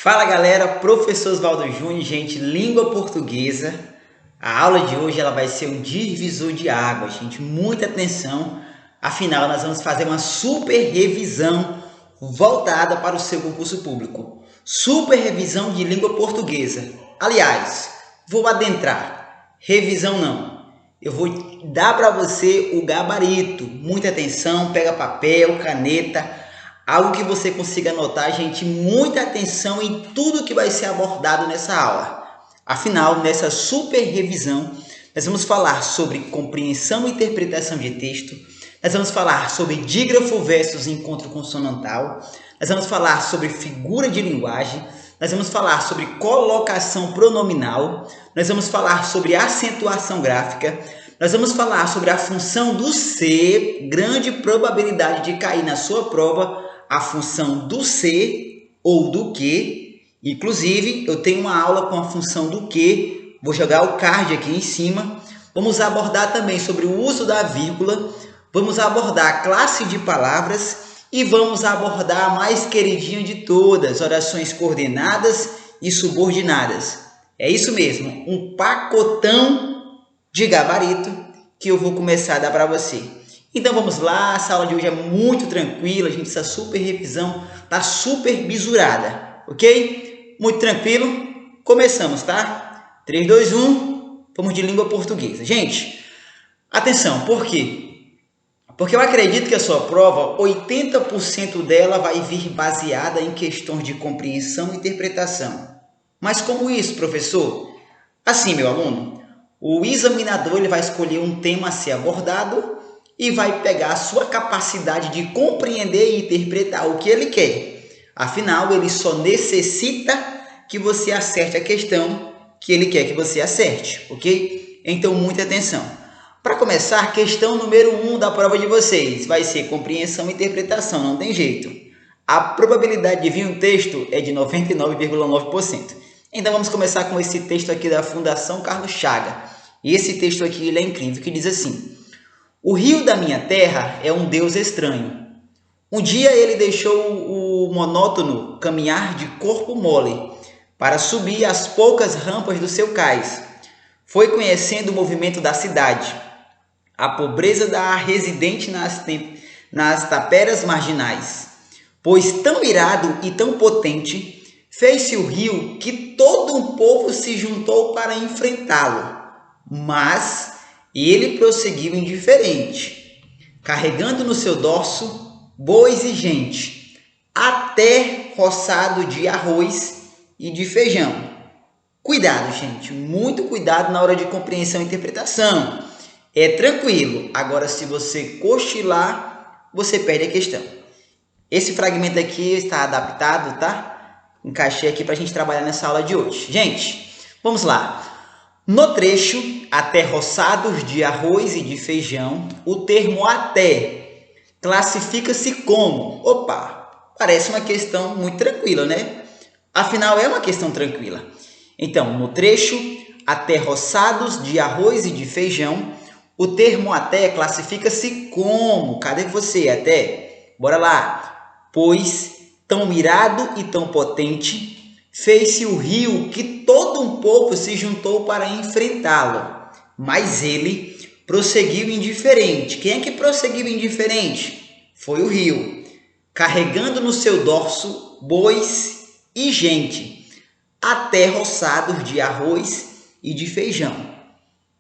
Fala galera, professor Oswaldo Júnior, gente, língua portuguesa. A aula de hoje ela vai ser um divisor de águas, gente, muita atenção. Afinal, nós vamos fazer uma super revisão voltada para o seu concurso público. Super revisão de língua portuguesa. Aliás, vou adentrar, revisão não. Eu vou dar para você o gabarito. Muita atenção, pega papel, caneta, algo que você consiga anotar, gente, muita atenção em tudo que vai ser abordado nessa aula. Afinal, nessa super revisão, nós vamos falar sobre compreensão e interpretação de texto, nós vamos falar sobre dígrafo versus encontro consonantal, nós vamos falar sobre figura de linguagem, nós vamos falar sobre colocação pronominal, nós vamos falar sobre acentuação gráfica, nós vamos falar sobre a função do ser, grande probabilidade de cair na sua prova, a função do ser ou do que. Inclusive, eu tenho uma aula com a função do que, vou jogar o card aqui em cima. Vamos abordar também sobre o uso da vírgula, vamos abordar a classe de palavras e vamos abordar a mais queridinha de todas, orações coordenadas e subordinadas. É isso mesmo, um pacotão de gabarito que eu vou começar a dar para você. Então vamos lá, essa aula de hoje é muito tranquila, gente, essa super revisão tá super bisurada, ok? Muito tranquilo, começamos, tá? 3, 2, 1, vamos de língua portuguesa. Gente, atenção, por quê? Porque eu acredito que a sua prova, 80% dela vai vir baseada em questões de compreensão e interpretação. Mas como isso, professor? Assim, meu aluno, o examinador ele vai escolher um tema a ser abordado e vai pegar a sua capacidade de compreender e interpretar o que ele quer. Afinal, ele só necessita que você acerte a questão que ele quer que você acerte, ok? Então, muita atenção. Para começar, questão número 1 da prova de vocês vai ser compreensão e interpretação, não tem jeito. A probabilidade de vir um texto é de 99,9%. Então, vamos começar com esse texto aqui da Fundação Carlos Chaga. E esse texto aqui ele é incrível, que diz assim: o rio da minha terra é um Deus estranho. Um dia ele deixou o monótono caminhar de corpo mole para subir as poucas rampas do seu cais. Foi conhecendo o movimento da cidade, a pobreza da residente nas taperas marginais. Pois tão irado e tão potente, fez-se o rio que todo um povo se juntou para enfrentá-lo. Mas ele prosseguiu indiferente, carregando no seu dorso bois e gente, até roçado de arroz e de feijão. Cuidado, gente, muito cuidado na hora de compreensão e interpretação. É tranquilo, agora se você cochilar, você perde a questão. Esse fragmento aqui está adaptado, tá? Encaixei aqui para a gente trabalhar nessa aula de hoje. Gente, vamos lá. No trecho, até roçados de arroz e de feijão, o termo até classifica-se como... Opa, parece uma questão muito tranquila, né? Afinal, é uma questão tranquila. Então, no trecho, até roçados de arroz e de feijão, o termo até classifica-se como... Cadê você, até? Bora lá. Pois, tão mirado e tão potente, fez-se o rio que todo um povo se juntou para enfrentá-lo. Mas ele prosseguiu indiferente. Quem é que prosseguiu indiferente? Foi o rio, carregando no seu dorso bois e gente, até roçados de arroz e de feijão.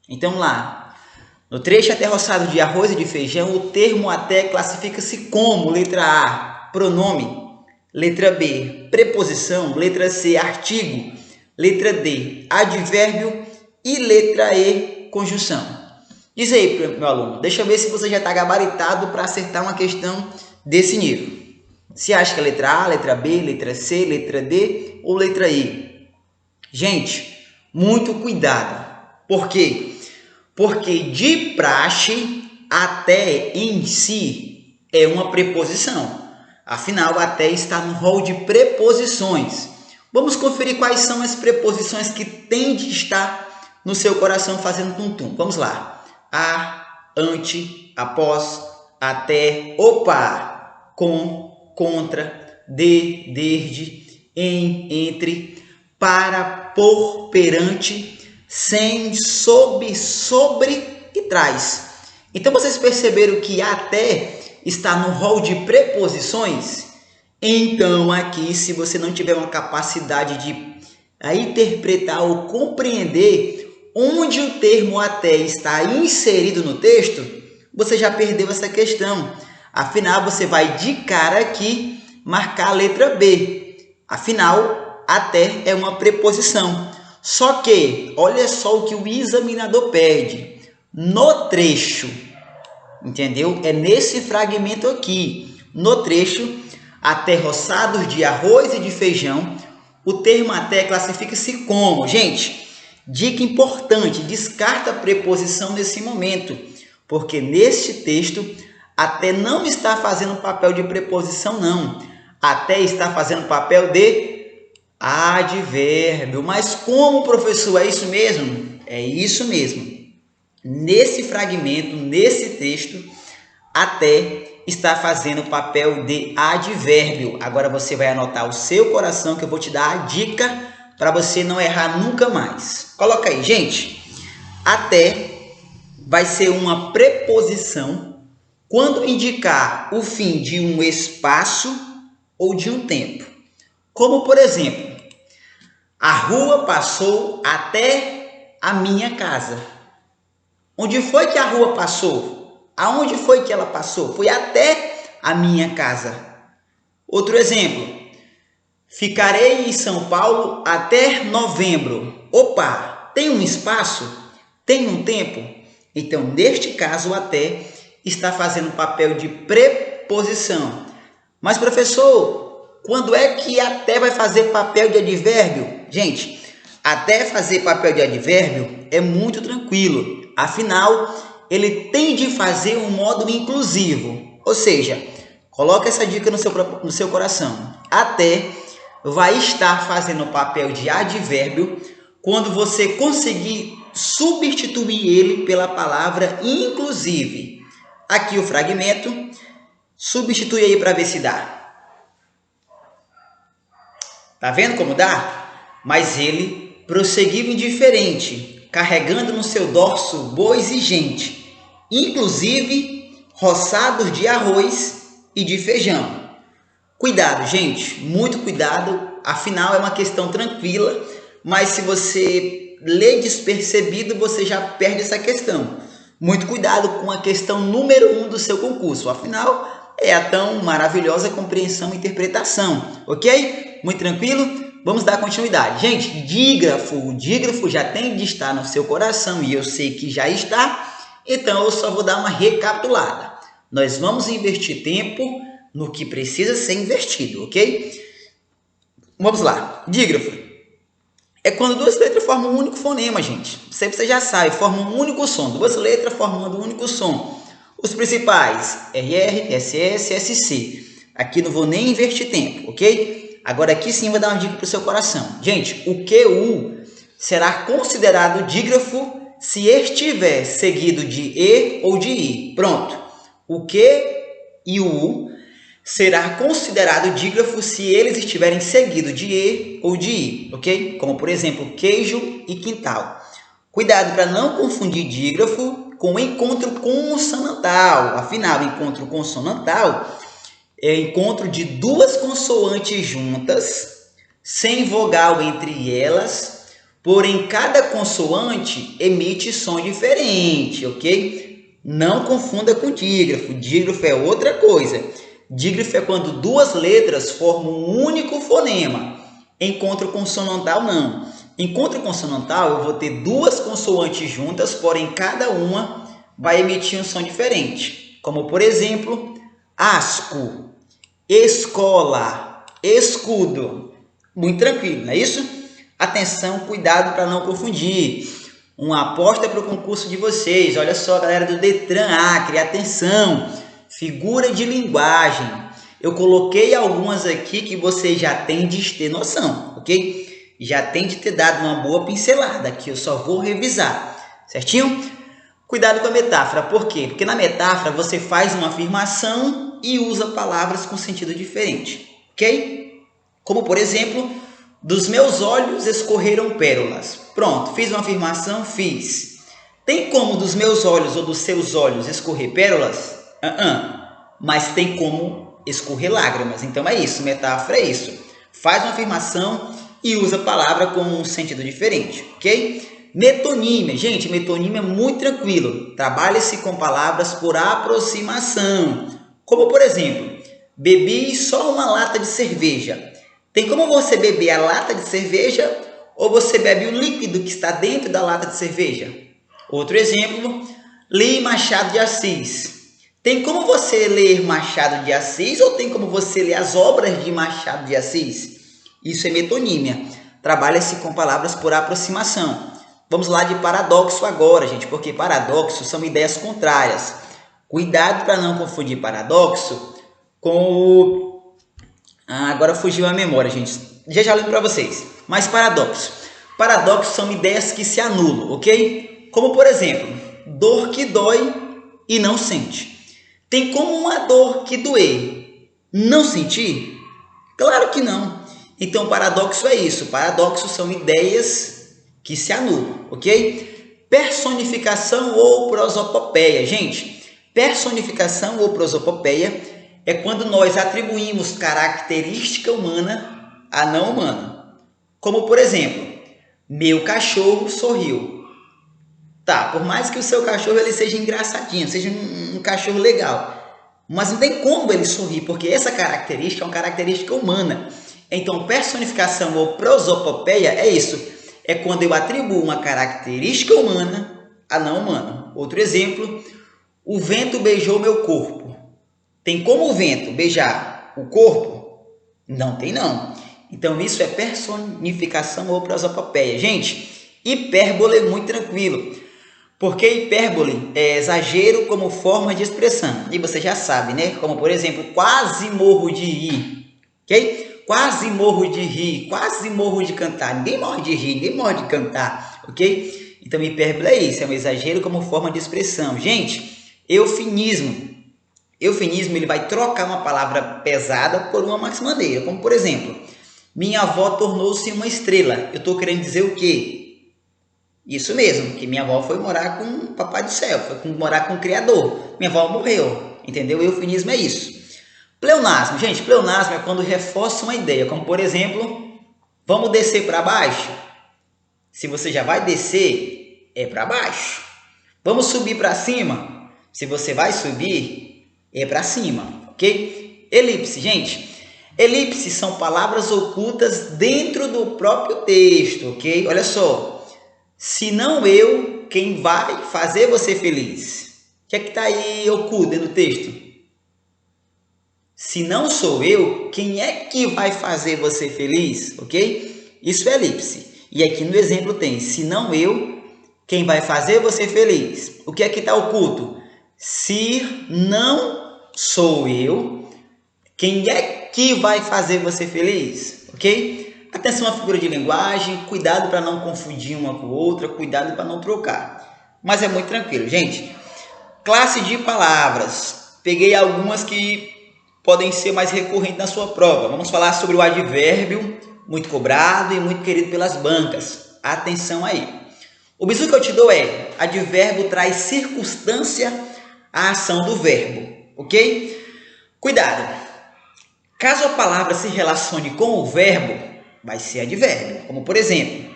Então lá, no trecho até roçado de arroz e de feijão, o termo até classifica-se como: letra A, pronome; letra B, preposição; letra C, artigo; letra D, advérbio; e letra E, conjunção. Diz aí, meu aluno, deixa eu ver se você já está gabaritado para acertar uma questão desse nível. Você acha que é letra A, letra B, letra C, letra D ou letra E? Gente, muito cuidado. Por quê? Porque de praxe, até em si é uma preposição. Afinal, até está no rol de preposições. Vamos conferir quais são as preposições que têm de estar no seu coração fazendo tum-tum. Vamos lá. A, ante, após, até, opa, com, contra, de, desde, em, entre, para, por, perante, sem, sob, sobre e traz. Então vocês perceberam que até está no rol de preposições? Então aqui, se você não tiver uma capacidade de interpretar ou compreender onde o termo até está inserido no texto, você já perdeu essa questão. Afinal, você vai de cara aqui marcar a letra B. Afinal, até é uma preposição. Só que, olha só o que o examinador pede. No trecho, entendeu? É nesse fragmento aqui. No trecho, até roçados de arroz e de feijão, o termo até classifica-se como? Gente, dica importante, descarta a preposição nesse momento, porque neste texto, até não está fazendo papel de preposição, não. Até está fazendo papel de advérbio. Mas como, professor? É isso mesmo? É isso mesmo. Nesse fragmento, nesse texto, até está fazendo o papel de advérbio. Agora você vai anotar o seu coração que eu vou te dar a dica para você não errar nunca mais. Coloca aí, gente. Até vai ser uma preposição quando indicar o fim de um espaço ou de um tempo. Como, por exemplo, a rua passou até a minha casa. Onde foi que a rua passou? Aonde foi que ela passou? Foi até a minha casa. Outro exemplo. Ficarei em São Paulo até novembro. Opa, tem um espaço? Tem um tempo? Então, neste caso, até está fazendo papel de preposição. Mas, professor, quando é que até vai fazer papel de advérbio? Gente, até fazer papel de advérbio é muito tranquilo. Afinal, ele tem de fazer um modo inclusivo. Ou seja, coloca essa dica no seu coração. Até vai estar fazendo o papel de advérbio quando você conseguir substituir ele pela palavra inclusive. Aqui o fragmento. Substitui aí para ver se dá. Tá vendo como dá? Mas ele prosseguiu indiferente, carregando no seu dorso bois e gente, inclusive roçados de arroz e de feijão. Cuidado, gente, muito cuidado, afinal é uma questão tranquila, mas se você lê despercebido, você já perde essa questão. Muito cuidado com a questão número 1 do seu concurso, afinal é a tão maravilhosa compreensão e interpretação, ok? Muito tranquilo? Vamos dar continuidade. Gente, dígrafo, o dígrafo já tem de estar no seu coração e eu sei que já está, então eu só vou dar uma recapitulada. Nós vamos investir tempo no que precisa ser investido, ok? Vamos lá. Dígrafo é quando duas letras formam um único fonema, gente. Sempre você já sabe, formam um único som. Duas letras formando um único som. Os principais, RR, SS, SC. Aqui não vou nem investir tempo, ok? Agora aqui sim vou dar uma dica para o seu coração. Gente, o QU será considerado dígrafo se estiver seguido de E ou de I. Pronto. O Q e o U será considerado dígrafo se eles estiverem seguidos de E ou de I, ok? Como, por exemplo, queijo e quintal. Cuidado para não confundir dígrafo com encontro consonantal. Afinal, encontro consonantal é encontro de duas consoantes juntas, sem vogal entre elas, porém cada consoante emite som diferente, ok? Não confunda com dígrafo. Dígrafo é outra coisa. Dígrafo é quando duas letras formam um único fonema. Encontro consonantal não. Encontro consonantal eu vou ter duas consoantes juntas, porém cada uma vai emitir um som diferente. Como por exemplo, asco, escola, escudo. Muito tranquilo, não é isso? Atenção, cuidado para não confundir. Uma aposta para o concurso de vocês. Olha só, galera do Detran Acre, atenção. Figura de linguagem. Eu coloquei algumas aqui que você já tem de ter noção, ok? Já tem de ter dado uma boa pincelada, que eu só vou revisar, certinho? Cuidado com a metáfora, por quê? Porque na metáfora você faz uma afirmação e usa palavras com sentido diferente, ok? Como, por exemplo, dos meus olhos escorreram pérolas. Pronto, fiz uma afirmação, fiz. Tem como dos meus olhos ou dos seus olhos escorrer pérolas? Mas tem como escorrer lágrimas. Então é isso, metáfora é isso. Faz uma afirmação e usa a palavra com um sentido diferente, ok? Metonímia. Gente, metonímia é muito tranquilo. Trabalha-se com palavras por aproximação. Como, por exemplo, bebi só uma lata de cerveja. Tem como você beber a lata de cerveja ou você bebe o líquido que está dentro da lata de cerveja? Outro exemplo, li Machado de Assis. Tem como você ler Machado de Assis ou tem como você ler as obras de Machado de Assis? Isso é metonímia. Trabalha-se com palavras por aproximação. Vamos lá de paradoxo agora, gente, porque paradoxos são ideias contrárias. Cuidado para não confundir paradoxo com o... agora fugiu a memória, gente. Já lembro para vocês. Mas paradoxo. Paradoxos são ideias que se anulam, ok? Como, por exemplo, dor que dói e não sente. Tem como uma dor que doer não sentir? Claro que não. Então, paradoxo é isso. Paradoxos são ideias que se anulam, ok? Personificação ou prosopopeia. Gente, personificação ou prosopopeia é quando nós atribuímos característica humana a não humana. Como, por exemplo, meu cachorro sorriu. Tá, por mais que o seu cachorro ele seja engraçadinho, seja um cachorro legal, mas não tem como ele sorrir, porque essa característica é uma característica humana. Então, personificação ou prosopopeia é isso. É quando eu atribuo uma característica humana a não humano. Outro exemplo, o vento beijou meu corpo. Tem como o vento beijar o corpo? Não tem não. Então, isso é personificação ou prosopopeia. Gente, hipérbole é muito tranquilo. Porque hipérbole é exagero como forma de expressão. E você já sabe, né? Como, por exemplo, quase morro de rir. Ok? Quase morro de rir, quase morro de cantar. Ninguém morre de rir, ninguém morre de cantar, ok? Então, hipérbole é isso, é um exagero como forma de expressão. Gente, eufemismo. Eufemismo, ele vai trocar uma palavra pesada por uma mais maneira. Como, por exemplo, minha avó tornou-se uma estrela. Eu estou querendo dizer o quê? Isso mesmo, que minha avó foi morar com o Papai do Céu, foi morar com o Criador. Minha avó morreu, entendeu? Eufemismo é isso. Pleonasmo, gente, pleonasmo é quando reforça uma ideia, como por exemplo, vamos descer para baixo? Se você já vai descer, é para baixo. Vamos subir para cima? Se você vai subir, é para cima, ok? Elipse, gente. Elipse são palavras ocultas dentro do próprio texto, ok? Olha só. Se não eu, quem vai fazer você feliz? O que é que está aí oculto dentro do texto? Se não sou eu, quem é que vai fazer você feliz? Ok? Isso é elipse. E aqui no exemplo tem, se não eu, quem vai fazer você feliz? O que é que está oculto? Se não sou eu, quem é que vai fazer você feliz? Ok? Atenção à figura de linguagem, cuidado para não confundir uma com outra, cuidado para não trocar. Mas é muito tranquilo, gente. Classe de palavras. Peguei algumas que podem ser mais recorrentes na sua prova. Vamos falar sobre o advérbio, muito cobrado e muito querido pelas bancas. Atenção aí. O bizu que eu te dou é, advérbio traz circunstância à ação do verbo, ok? Cuidado. Caso a palavra se relacione com o verbo, vai ser advérbio. Como por exemplo,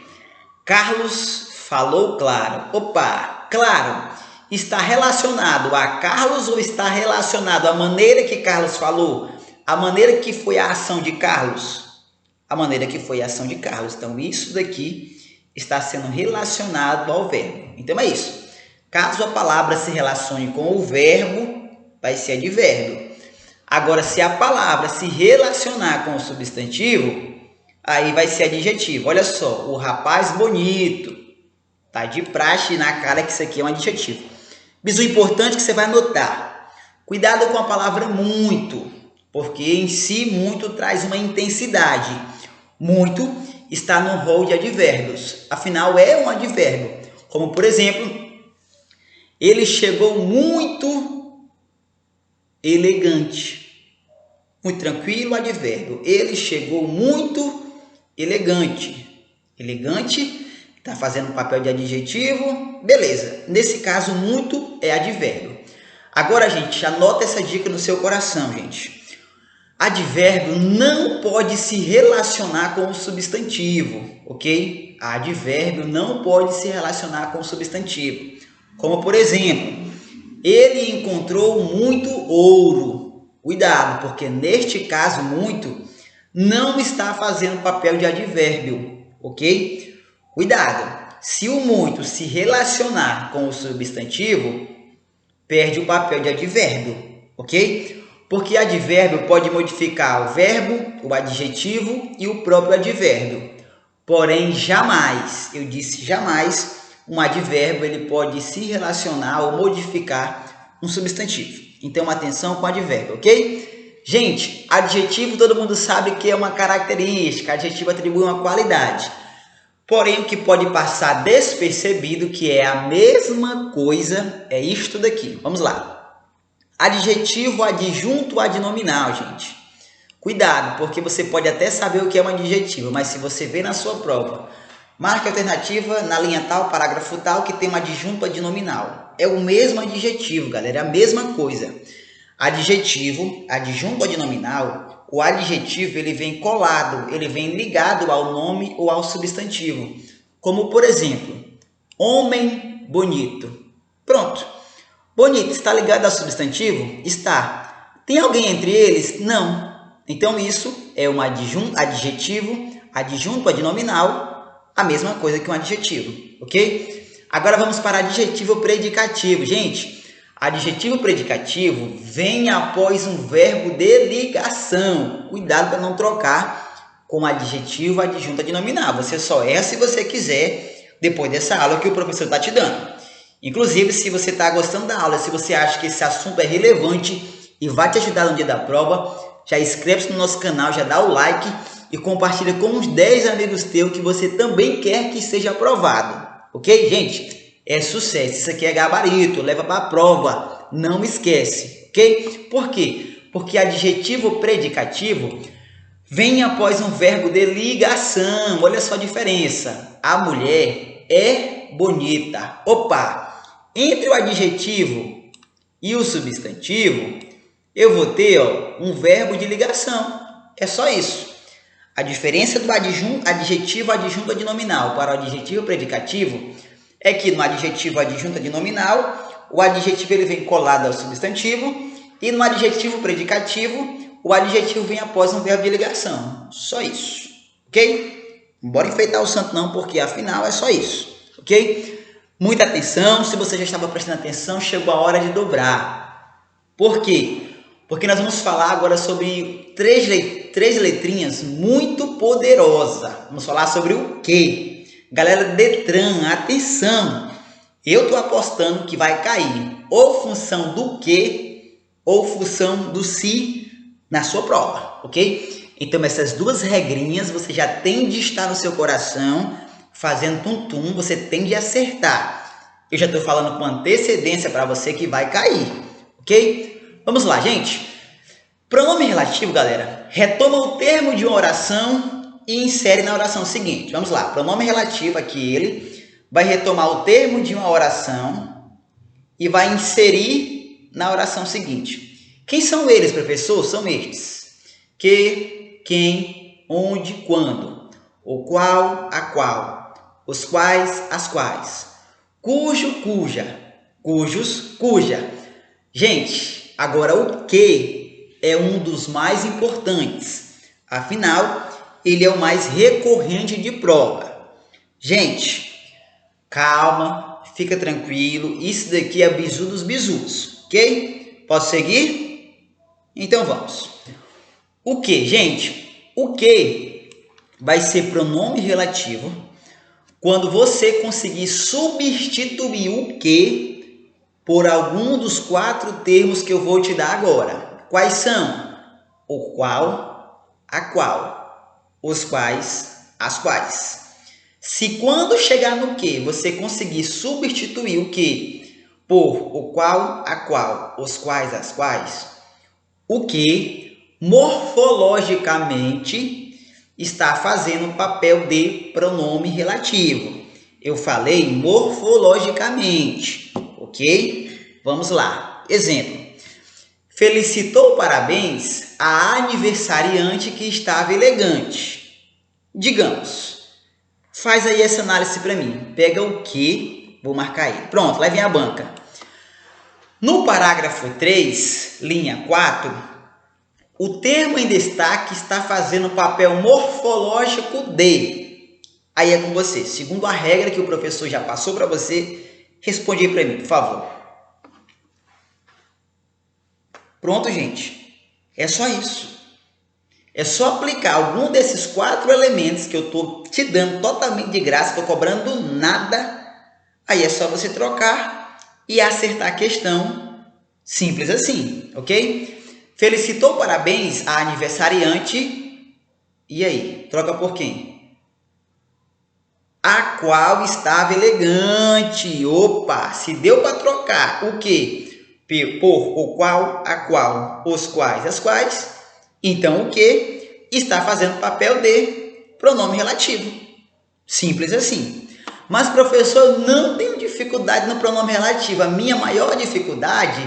Carlos falou claro. Opa, claro. Está relacionado a Carlos ou está relacionado à maneira que Carlos falou? A maneira que foi a ação de Carlos? A maneira que foi a ação de Carlos. Então, isso daqui está sendo relacionado ao verbo. Então, é isso. Caso a palavra se relacione com o verbo, vai ser advérbio. Agora, se a palavra se relacionar com o substantivo, aí vai ser adjetivo. Olha só, o rapaz bonito. Tá de praxe na cara que isso aqui é um adjetivo. Bizu importante que você vai notar. Cuidado com a palavra muito, porque em si muito traz uma intensidade. Muito está no rol de advérbios. Afinal, é um advérbio. Como, por exemplo, ele chegou muito elegante. Muito tranquilo, advérbio. Ele chegou muito elegante. Elegante, está fazendo papel de adjetivo, beleza. Nesse caso, muito é advérbio. Agora, gente, anota essa dica no seu coração, gente. Advérbio não pode se relacionar com o substantivo, ok? Advérbio não pode se relacionar com o substantivo. Como, por exemplo, ele encontrou muito ouro. Cuidado, porque neste caso, muito não está fazendo papel de advérbio, ok? Cuidado, se o muito se relacionar com o substantivo, perde o papel de advérbio, ok? Porque advérbio pode modificar o verbo, o adjetivo e o próprio advérbio. Porém, jamais, eu disse jamais, um advérbio ele pode se relacionar ou modificar um substantivo. Então, atenção com advérbio, ok? Gente, adjetivo todo mundo sabe que é uma característica, adjetivo atribui uma qualidade. Porém, o que pode passar despercebido, que é a mesma coisa, é isto daqui. Vamos lá. Adjetivo, adjunto, adnominal, gente. Cuidado, porque você pode até saber o que é um adjetivo, mas se você vê na sua prova, marque a alternativa na linha tal, parágrafo tal, que tem um adjunto adnominal. É o mesmo adjetivo, galera, é a mesma coisa. Adjetivo, adjunto adnominal, o adjetivo ele vem colado, ele vem ligado ao nome ou ao substantivo. Como, por exemplo, homem bonito. Pronto. Bonito está ligado ao substantivo? Está. Tem alguém entre eles? Não. Então, isso é um adjetivo, adjunto adnominal, a mesma coisa que um adjetivo, ok? Agora vamos para adjetivo predicativo. Gente, adjetivo predicativo vem após um verbo de ligação. Cuidado para não trocar com adjetivo, adjunto adnominal. Você só erra se você quiser, depois dessa aula que o professor está te dando. Inclusive, se você está gostando da aula, se você acha que esse assunto é relevante e vai te ajudar no dia da prova, já inscreve-se no nosso canal, já dá o like e compartilha com uns 10 amigos teus que você também quer que seja aprovado. Ok, gente? É sucesso. Isso aqui é gabarito, leva para a prova. Não esquece, ok? Por quê? Porque adjetivo predicativo vem após um verbo de ligação. Olha só a diferença. A mulher é bonita. Opa! Entre o adjetivo e o substantivo, eu vou ter um verbo de ligação. É só isso. A diferença do adjetivo adjunto adnominal para o adjetivo predicativo é que no adjetivo adjunto adnominal, o adjetivo ele vem colado ao substantivo e no adjetivo predicativo, o adjetivo vem após um verbo de ligação. Só isso, ok? Não bora enfeitar o santo não, porque afinal é só isso, ok? Muita atenção, se você já estava prestando atenção, chegou a hora de dobrar. Por quê? Porque nós vamos falar agora sobre três letrinhas muito poderosas. Vamos falar sobre o quê? Galera, Detran, atenção! Eu estou apostando que vai cair ou função do que ou função do se na sua prova, ok? Então, essas duas regrinhas você já tem de estar no seu coração, fazendo tum-tum, você tem de acertar. Eu já estou falando com antecedência para você que vai cair, ok? Vamos lá, gente. Pronome relativo, galera, retoma o termo de uma oração e insere na oração seguinte. Vamos lá. Pronome relativo aqui, ele vai retomar o termo de uma oração e vai inserir na oração seguinte. Quem são eles, professor? São estes. Que, quem, onde, quando. O qual, a qual. Os quais, as quais. Cujo, cuja. Cujos, cuja. Gente, agora o que é um dos mais importantes. Afinal, ele é o mais recorrente de prova. Gente, calma, fica tranquilo. Isso daqui é bizu dos bizus, ok? Posso seguir? Então vamos. O que, gente? O que vai ser pronome relativo quando você conseguir substituir o que por algum dos 4 termos que eu vou te dar agora. Quais são? O qual, a qual, os quais, as quais. Se quando chegar no que você conseguir substituir o que por o qual, a qual, os quais, as quais, o que morfologicamente está fazendo o papel de pronome relativo. Eu falei morfologicamente, ok? Vamos lá. Exemplo. Felicitou parabéns a aniversariante que estava elegante. Digamos. Faz aí essa análise para mim. Pega o que, vou marcar aí. Pronto, lá vem a banca. No parágrafo 3, linha 4, o termo em destaque está fazendo o papel morfológico de. Aí é com você. Segundo a regra que o professor já passou para você, responde aí para mim, por favor. Pronto, gente. É só isso. É só aplicar algum desses 4 elementos que eu estou te dando totalmente de graça, estou cobrando nada. Aí é só você trocar e acertar a questão. Simples assim, ok? Felicitou parabéns a aniversariante. E aí? Troca por quem? A qual estava elegante. Opa! Se deu para trocar o quê? Por o qual, a qual, os quais, as quais. Então, o que está fazendo papel de pronome relativo. Simples assim. Mas, professor, eu não tenho dificuldade no pronome relativo. A minha maior dificuldade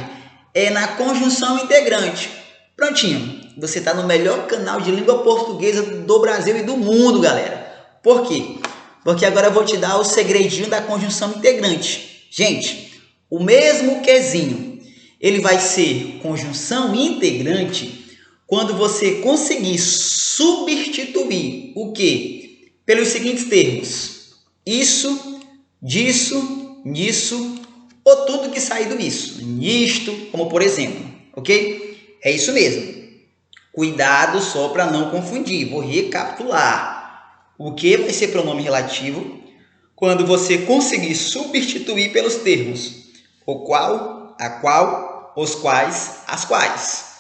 é na conjunção integrante. Prontinho. Você está no melhor canal de língua portuguesa do Brasil e do mundo, galera. Por quê? Porque agora eu vou te dar o segredinho da conjunção integrante. Gente, o mesmo quezinho, ele vai ser conjunção integrante quando você conseguir substituir o quê? Pelos seguintes termos. Isso, disso, nisso, ou tudo que sair do isso. Nisto, como por exemplo. Ok? É isso mesmo. Cuidado só para não confundir. Vou recapitular. O que vai ser pronome relativo quando você conseguir substituir pelos termos o qual, a qual, os quais, as quais.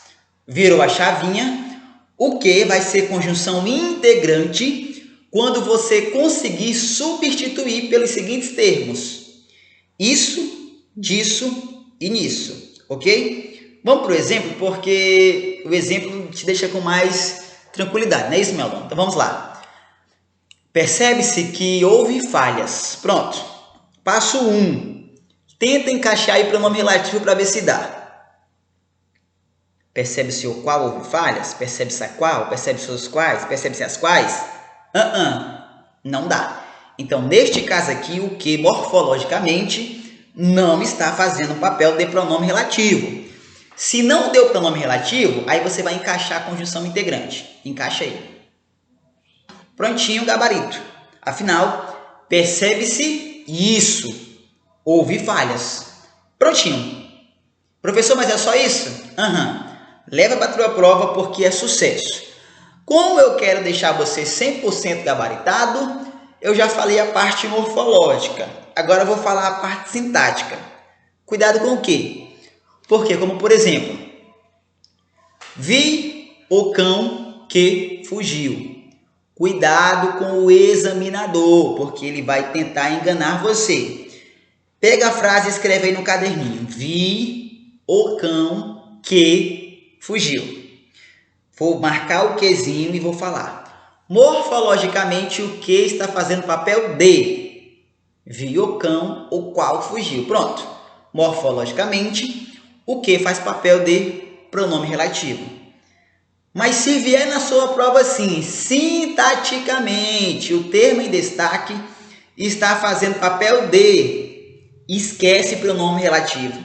Virou a chavinha. O que vai ser conjunção integrante quando você conseguir substituir pelos seguintes termos. Isso, disso e nisso. Ok? Vamos para o exemplo, porque o exemplo te deixa com mais tranquilidade. Não é isso, meu aluno? Então vamos lá. Percebe-se que houve falhas. Pronto. Passo 1. Tenta encaixar aí pronome relativo para ver se dá. Percebe-se o qual houve falhas? Percebe-se a qual? Percebe-se os quais? Percebe-se as quais? Não dá. Então, neste caso aqui, o que morfologicamente não está fazendo o papel de pronome relativo. Se não deu pronome relativo, aí você vai encaixar a conjunção integrante. Encaixa aí. Prontinho, gabarito. Afinal, percebe-se isso. Houve falhas. Prontinho. Professor, mas é só isso? Leva para a tua prova porque é sucesso. Como eu quero deixar você 100% gabaritado, eu já falei a parte morfológica. Agora eu vou falar a parte sintática. Cuidado com o quê? Porque, como por exemplo, vi o cão que fugiu. Cuidado com o examinador, porque ele vai tentar enganar você. Pega a frase e escreve aí no caderninho. Vi o cão que fugiu. Vou marcar o quezinho e vou falar. Morfologicamente, o que está fazendo papel de? Vi o cão, o qual fugiu. Pronto. Morfologicamente, o que faz papel de pronome relativo. Mas se vier na sua prova assim, sintaticamente, o termo em destaque está fazendo papel de, esquece pronome relativo,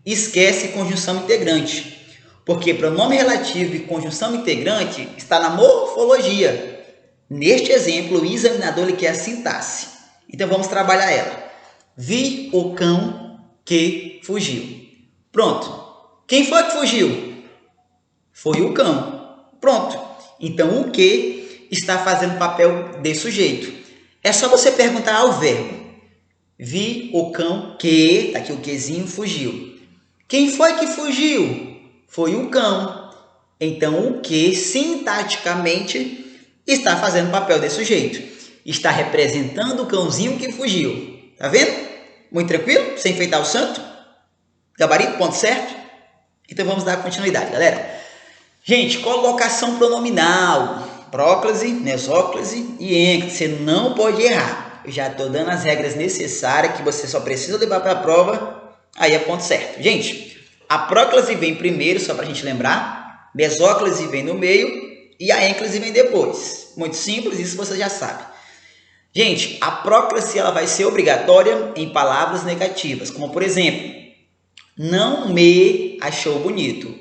esquece conjunção integrante. Porque pronome relativo e conjunção integrante está na morfologia. Neste exemplo, o examinador ele quer a sintaxe. Então vamos trabalhar ela. Vi o cão que fugiu. Pronto. Quem foi que fugiu? Foi o cão. Pronto. Então o que está fazendo papel de sujeito? É só você perguntar ao verbo. Vi o cão que, tá aqui o quezinho, fugiu. Quem foi que fugiu? Foi o cão. Então, o que, sintaticamente, está fazendo papel de sujeito. Está representando o cãozinho que fugiu. Tá vendo? Muito tranquilo? Sem enfeitar o santo? Gabarito, ponto certo? Então, vamos dar continuidade, galera. Gente, colocação pronominal, próclise, mesóclise e ênclise, você não pode errar. Eu já estou dando as regras necessárias que você só precisa levar para a prova, aí é ponto certo. Gente, a próclise vem primeiro, só para a gente lembrar, mesóclise vem no meio e a ênclise vem depois. Muito simples, isso você já sabe. Gente, a próclise ela vai ser obrigatória em palavras negativas, como por exemplo, não me achou bonito,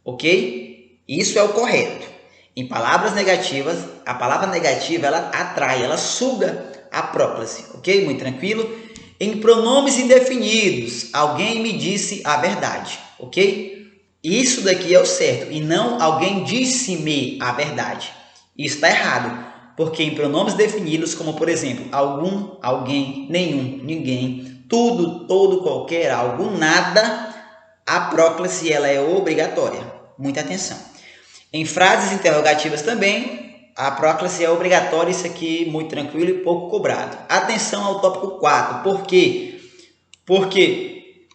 ok? Isso é o correto. Em palavras negativas, a palavra negativa ela atrai, ela suga a próclise, ok? Muito tranquilo. Em pronomes indefinidos, alguém me disse a verdade, ok? Isso daqui é o certo e não alguém disse-me a verdade. Isso está errado, porque em pronomes definidos, como por exemplo, algum, alguém, nenhum, ninguém, tudo, todo, qualquer, algo, nada, a próclise ela é obrigatória. Muita atenção. Em frases interrogativas também, a próclise é obrigatória, isso aqui muito tranquilo e pouco cobrado. Atenção ao tópico 4, por quê? Porque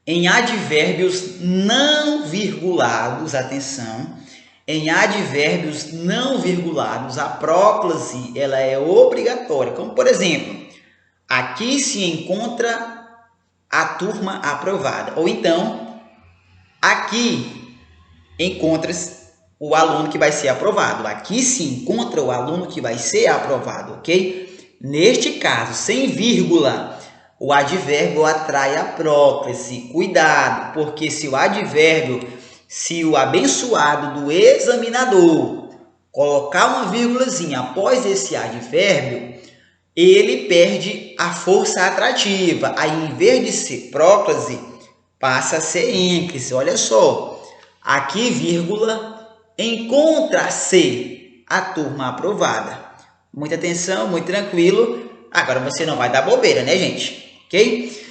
em advérbios não virgulados, atenção, em advérbios não virgulados, a próclise ela é obrigatória. Como por exemplo, aqui se encontra a turma aprovada. Ou então, aqui encontra-se o aluno que vai ser aprovado. Aqui se encontra o aluno que vai ser aprovado, ok? Neste caso, sem vírgula, o advérbio atrai a próclise. Cuidado, porque se o advérbio, se o abençoado do examinador colocar uma vírgulazinha após esse advérbio, ele perde a força atrativa. Aí, em vez de ser próclise, passa a ser ênclise. Olha só, aqui, vírgula, encontra-se a turma aprovada. Muita atenção, muito tranquilo. Agora você não vai dar bobeira, né, gente? Ok?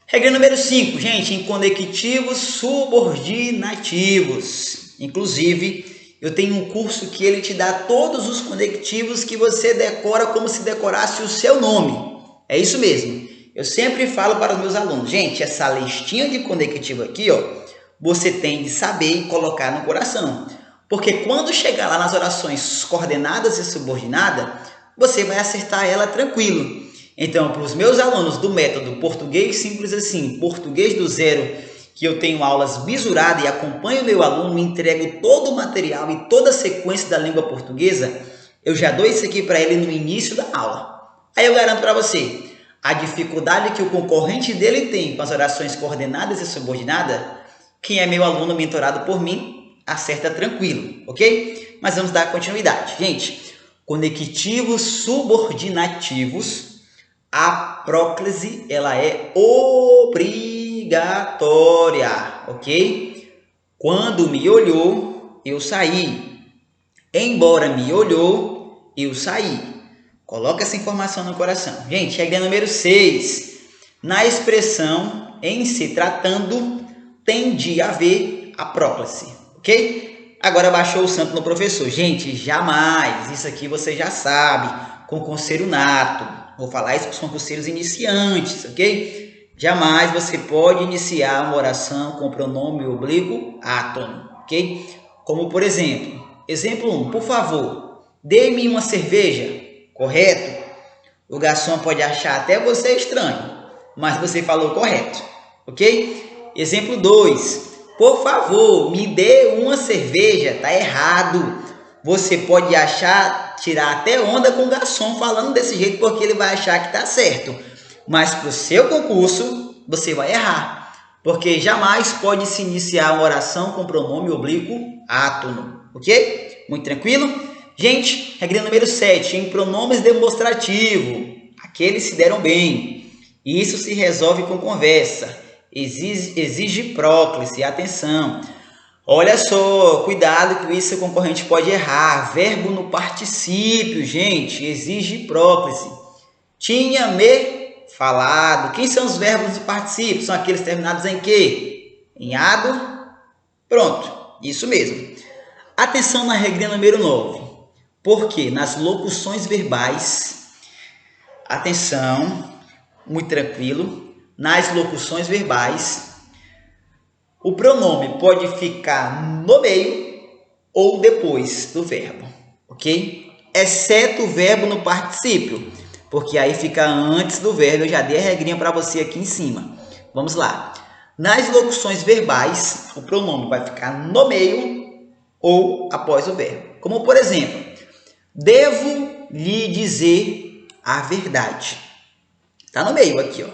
Regra número 5, gente, em conectivos subordinativos. Inclusive, eu tenho um curso que ele te dá todos os conectivos que você decora como se decorasse o seu nome. É isso mesmo. Eu sempre falo para os meus alunos, gente, essa listinha de conectivo aqui, ó, você tem de saber e colocar no coração. Porque quando chegar lá nas orações coordenadas e subordinadas, você vai acertar ela tranquilo. Então, para os meus alunos do método Português Simples Assim, Português do Zero, que eu tenho aulas bisuradas e acompanho o meu aluno, entrego todo o material e toda a sequência da língua portuguesa, eu já dou isso aqui para ele no início da aula. Aí eu garanto para você, a dificuldade que o concorrente dele tem com as orações coordenadas e subordinadas, quem é meu aluno mentorado por mim, acerta tranquilo, ok? Mas vamos dar continuidade. Gente, conectivos subordinativos, a próclise ela é obrigatória, ok? Quando me olhou, eu saí. Embora me olhou, eu saí. Coloca essa informação no coração. Gente, regra número 6. Na expressão em se tratando, tem de haver a próclise, ok? Agora baixou o santo no professor. Gente, jamais, isso aqui você já sabe, concurseiro nato. Vou falar isso para os concurseiros iniciantes, ok? Jamais você pode iniciar uma oração com pronome oblíquo átono, ok? Como por exemplo, exemplo 1, por favor, dê-me uma cerveja, correto? O garçom pode achar até você estranho, mas você falou correto, ok? Exemplo 2, por favor, me dê uma cerveja, tá errado. Você pode achar, tirar até onda com o garçom falando desse jeito, porque ele vai achar que tá certo. Mas para o seu concurso, você vai errar, porque jamais pode se iniciar uma oração com pronome oblíquo átono, ok? Muito tranquilo? Gente, regra número 7, em pronomes demonstrativos, aqueles se deram bem. Isso se resolve com conversa, exige próclise, atenção. Olha só, cuidado que isso o concorrente pode errar. Verbo no particípio, gente, exige próclise. Tinha me falado. Quem são os verbos do particípio? São aqueles terminados em quê? Em ado. Pronto, isso mesmo. Atenção na regra número 9. Porque nas locuções verbais, atenção, muito tranquilo, nas locuções verbais, o pronome pode ficar no meio ou depois do verbo, ok? Exceto o verbo no particípio, porque aí fica antes do verbo. Eu já dei a regrinha para você aqui em cima. Vamos lá. Nas locuções verbais, o pronome vai ficar no meio ou após o verbo. Como, por exemplo, devo lhe dizer a verdade. Está no meio aqui, ó.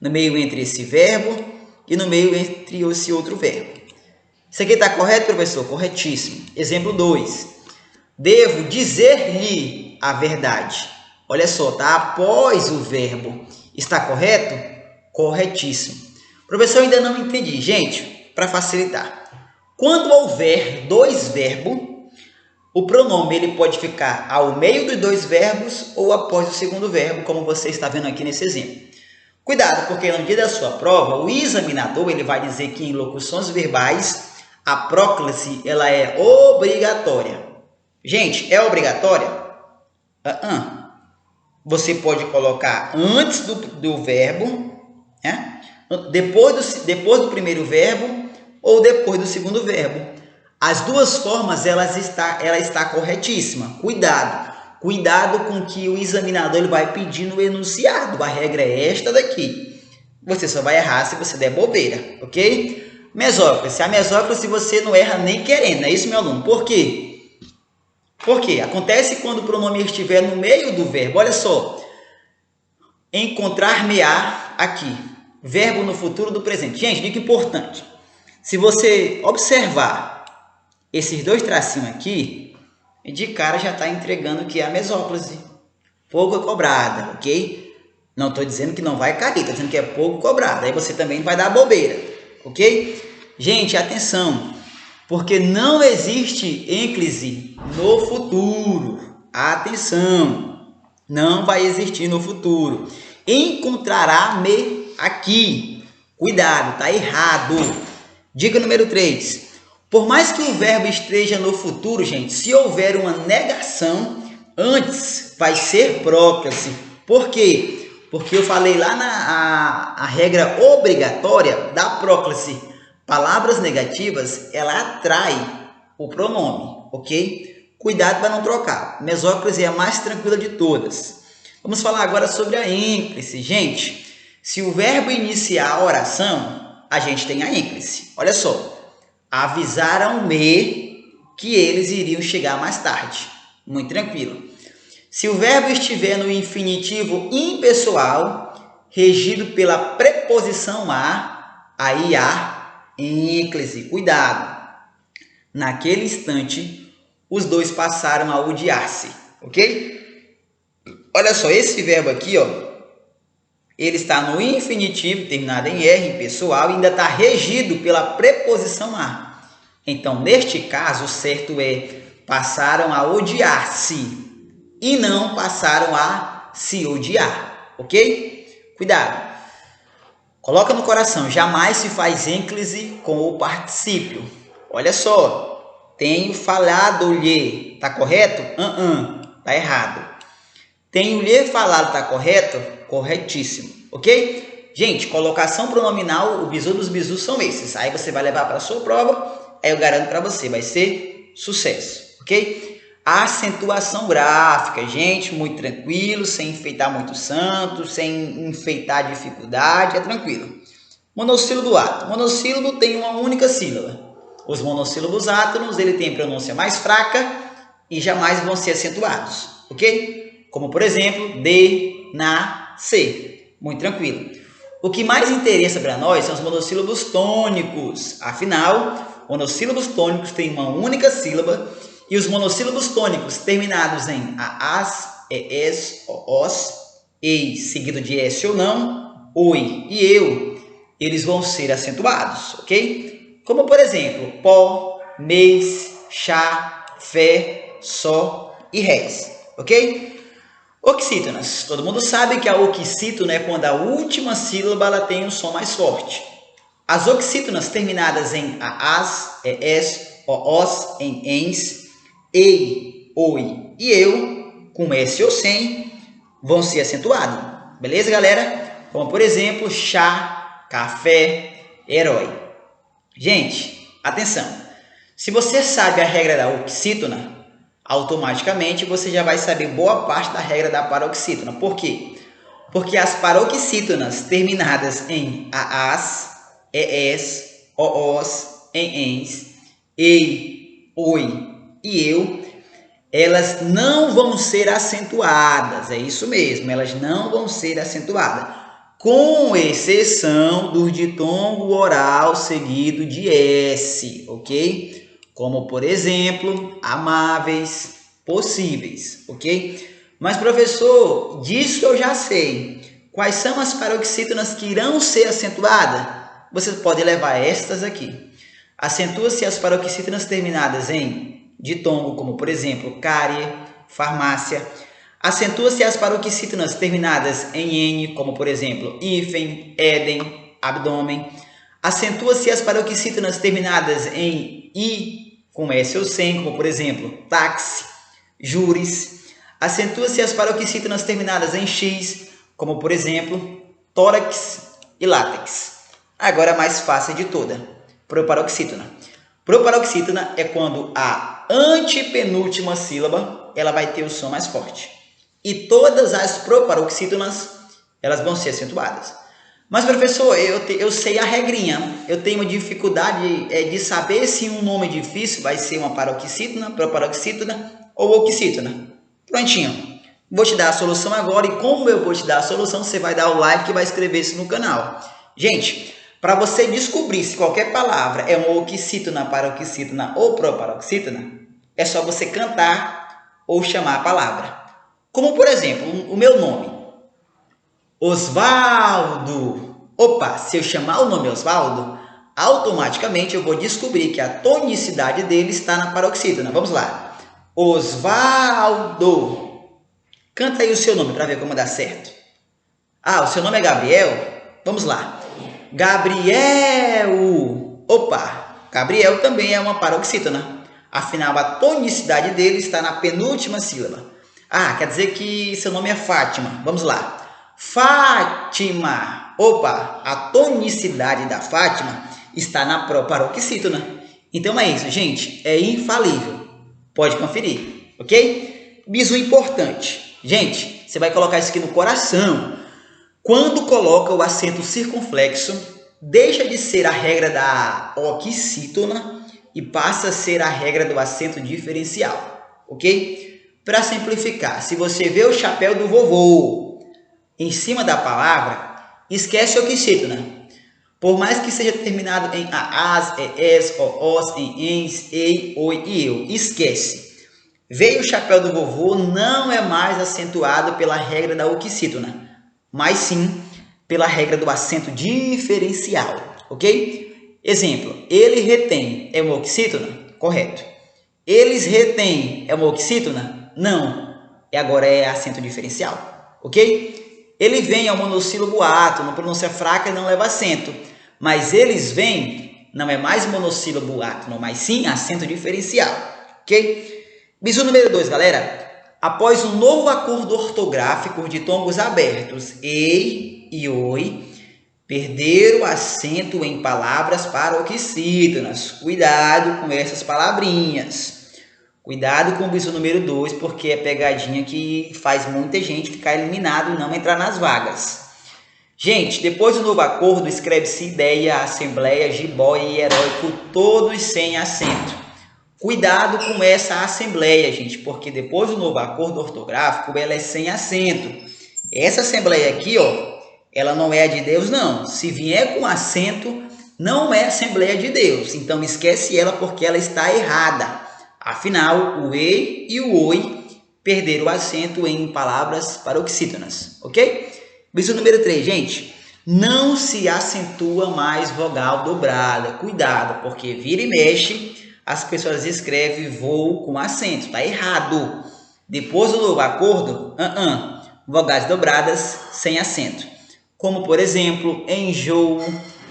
No meio entre esse verbo e no meio entre esse outro verbo. Isso aqui está correto, professor? Corretíssimo. Exemplo 2. Devo dizer-lhe a verdade. Olha só, tá após o verbo. Está correto? Corretíssimo. Professor, eu ainda não entendi. Gente, para facilitar. Quando houver dois verbos, o pronome ele pode ficar ao meio dos dois verbos ou após o segundo verbo, como você está vendo aqui nesse exemplo. Cuidado, porque no dia da sua prova, o examinador ele vai dizer que em locuções verbais, a próclise ela é obrigatória. Gente, é obrigatória? Você pode colocar antes do verbo, né? depois do primeiro verbo ou depois do segundo verbo. As duas formas ela está corretíssima. Cuidado com que o examinador ele vai pedir no enunciado. A regra é esta daqui. Você só vai errar se você der bobeira, ok? Mesóclise. A mesóclise você não erra nem querendo, é isso, meu aluno? Por quê? Porque acontece quando o pronome estiver no meio do verbo. Olha só. Encontrar-me-á aqui. Verbo no futuro do presente. Gente, dica importante. Se você observar esses dois tracinhos aqui, de cara já está entregando que é a mesóclise. Pouco cobrada, ok? Não estou dizendo que não vai cair, estou dizendo que é pouco cobrada. Aí você também vai dar bobeira, ok? Gente, atenção, porque não existe ênclise no futuro. Atenção, não vai existir no futuro. Encontrará-me aqui. Cuidado, tá errado. Dica número 3. Por mais que o verbo esteja no futuro, gente, se houver uma negação, antes vai ser próclise. Por quê? Porque eu falei lá na regra obrigatória da próclise. Palavras negativas, ela atrai o pronome, ok? Cuidado para não trocar. Mesóclise é a mais tranquila de todas. Vamos falar agora sobre a ênclise. Gente, se o verbo iniciar a oração, a gente tem a ênclise. Olha só. Avisaram-me que eles iriam chegar mais tarde. Muito tranquilo. Se o verbo estiver no infinitivo impessoal, regido pela preposição a, aí há ênclise. Cuidado. Naquele instante, os dois passaram a odiar-se. Ok? Olha só, esse verbo aqui, ó, ele está no infinitivo, terminado em R, impessoal, e ainda está regido pela preposição a. Então, neste caso, o certo é passaram a odiar-se e não passaram a se odiar, ok? Cuidado. Coloca no coração, jamais se faz ênclise com o particípio. Olha só, tenho falado-lhe, tá correto? Tá errado. Tenho-lhe falado, tá correto? Corretíssimo, ok? Gente, colocação pronominal, o bizu dos bizus são esses. Aí você vai levar para a sua prova, aí eu garanto para você, vai ser sucesso, ok? Acentuação gráfica, gente, muito tranquilo, sem enfeitar muito santo, sem enfeitar dificuldade, é tranquilo. Monossílabo átono. Monossílabo tem uma única sílaba. Os monossílabos átonos, ele tem pronúncia mais fraca e jamais vão ser acentuados, ok? Como, por exemplo, de, na, se. Muito tranquilo. O que mais interessa para nós são os monossílabos tônicos. Afinal, monossílabos tônicos têm uma única sílaba e os monossílabos tônicos terminados em a, as, es, o, os, ei, seguido de s ou não, oi e eu, eles vão ser acentuados, ok? Como, por exemplo, pó, mês, chá, fé, só e réis, ok? Oxítonas. Todo mundo sabe que a oxítona é quando a última sílaba ela tem um som mais forte. As oxítonas terminadas em a, as, es, o, os, em ens, ei, oi e eu, com s ou sem, vão ser acentuados. Beleza, galera? Como, por exemplo, chá, café, herói. Gente, atenção. Se você sabe a regra da oxítona, automaticamente você já vai saber boa parte da regra da paroxítona. Por quê? Porque as paroxítonas terminadas em aas, ees, oos, ens, ei, oi e eu, elas não vão ser acentuadas. É isso mesmo, elas não vão ser acentuadas, com exceção do ditongo oral seguido de S, ok? Como, por exemplo, amáveis, possíveis, ok? Mas, professor, disso eu já sei. Quais são as paroxítonas que irão ser acentuadas? Você pode levar estas aqui. Acentua-se as paroxítonas terminadas em ditongo, como, por exemplo, cárie, farmácia. Acentua-se as paroxítonas terminadas em N, como, por exemplo, hífen, éden, abdômen. Acentua-se as paroxítonas terminadas em I, com S ou sem, como, por exemplo, táxi, júris. Acentua-se as paroxítonas terminadas em X, como, por exemplo, tórax e látex. Agora a mais fácil de toda, proparoxítona. Proparoxítona é quando a antepenúltima sílaba ela vai ter o som mais forte. E todas as proparoxítonas elas vão ser acentuadas. Mas, professor, eu sei a regrinha. Eu tenho uma dificuldade de saber se um nome difícil vai ser uma paroxítona, proparoxítona ou oxítona. Prontinho. Vou te dar a solução agora e como eu vou te dar a solução, você vai dar o like e vai inscrever-se no canal. Gente, para você descobrir se qualquer palavra é uma oxítona, paroxítona ou proparoxítona, é só você cantar ou chamar a palavra. Como, por exemplo, o meu nome, Osvaldo. Opa, se eu chamar o nome Osvaldo, automaticamente eu vou descobrir que a tonicidade dele está na paroxítona. Vamos lá. Osvaldo. Canta aí o seu nome para ver como dá certo. Ah, o seu nome é Gabriel? Vamos lá. Gabriel. Opa, Gabriel também é uma paroxítona. Afinal, a tonicidade dele está na penúltima sílaba. Ah, quer dizer que seu nome é Fátima. Vamos lá. Fátima. Opa, a tonicidade da Fátima está na proparoxítona. Então é isso, gente. É infalível. Pode conferir, ok? Bisu importante. Gente, você vai colocar isso aqui no coração. Quando coloca o acento circunflexo, deixa de ser a regra da oxítona e passa a ser a regra do acento diferencial, ok? Para simplificar, se você vê o chapéu do vovô em cima da palavra, esquece a oxítona. Por mais que seja terminado em aas, ees, oos, em ens, ei, oi e eu, esquece. Veio o chapéu do vovô não é mais acentuado pela regra da oxítona, mas sim pela regra do acento diferencial, ok? Exemplo, ele retém é uma oxítona? Correto. Eles retêm é uma oxítona? Não. E agora é acento diferencial, ok? Ele vem é um monossílabo átono, pronúncia fraca e não leva acento. Mas eles vêm não é mais monossílabo átono, mas sim acento diferencial, ok? Bisu número 2, galera. Após um novo acordo ortográfico de tongos abertos, ei e oi, perder o acento em palavras paroxítonas. Cuidado com essas palavrinhas. Cuidado com o bisu número 2, porque é pegadinha que faz muita gente ficar eliminado e não entrar nas vagas. Gente, depois do novo acordo, escreve-se ideia, assembleia, jiboia e heróico, todos sem acento. Cuidado com essa assembleia, gente, porque depois do novo acordo ortográfico, ela é sem acento. Essa assembleia aqui, ó, ela não é a de Deus, não. Se vier com acento, não é assembleia de Deus. Então, esquece ela porque ela está errada. Afinal, o ei e o oi perderam o acento em palavras paroxítonas, ok? Bisu número 3, gente. Não se acentua mais vogal dobrada. Cuidado, porque vira e mexe, as pessoas escrevem voo com acento. Está errado. Depois do novo acordo, vogais dobradas sem acento. Como, por exemplo, enjoo,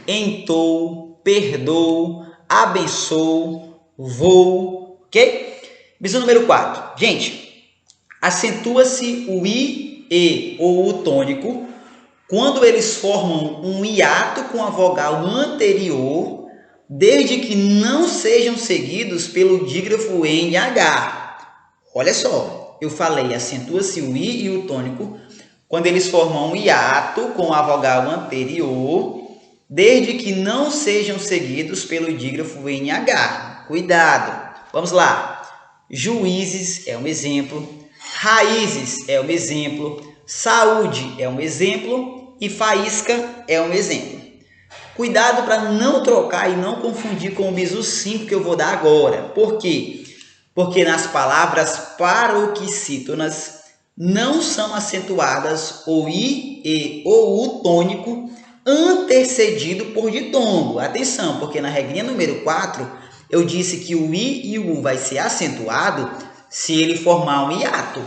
entou, perdoo, abençoo, voo, ok? Bisu número 4. Gente, acentua-se o i, e ou o tônico quando eles formam um hiato com a vogal anterior desde que não sejam seguidos pelo dígrafo NH. Olha só, eu falei, acentua-se o I e o tônico quando eles formam um hiato com a vogal anterior, desde que não sejam seguidos pelo dígrafo NH. Cuidado! Vamos lá. Juízes é um exemplo, raízes é um exemplo, saúde é um exemplo e faísca é um exemplo. Cuidado para não trocar e não confundir com o bisu 5 que eu vou dar agora. Por quê? Porque nas palavras paroxítonas não são acentuadas o I e ou U tônico antecedido por ditongo. Atenção, porque na regrinha número 4 eu disse que o I e o U vai ser acentuado se ele formar um hiato,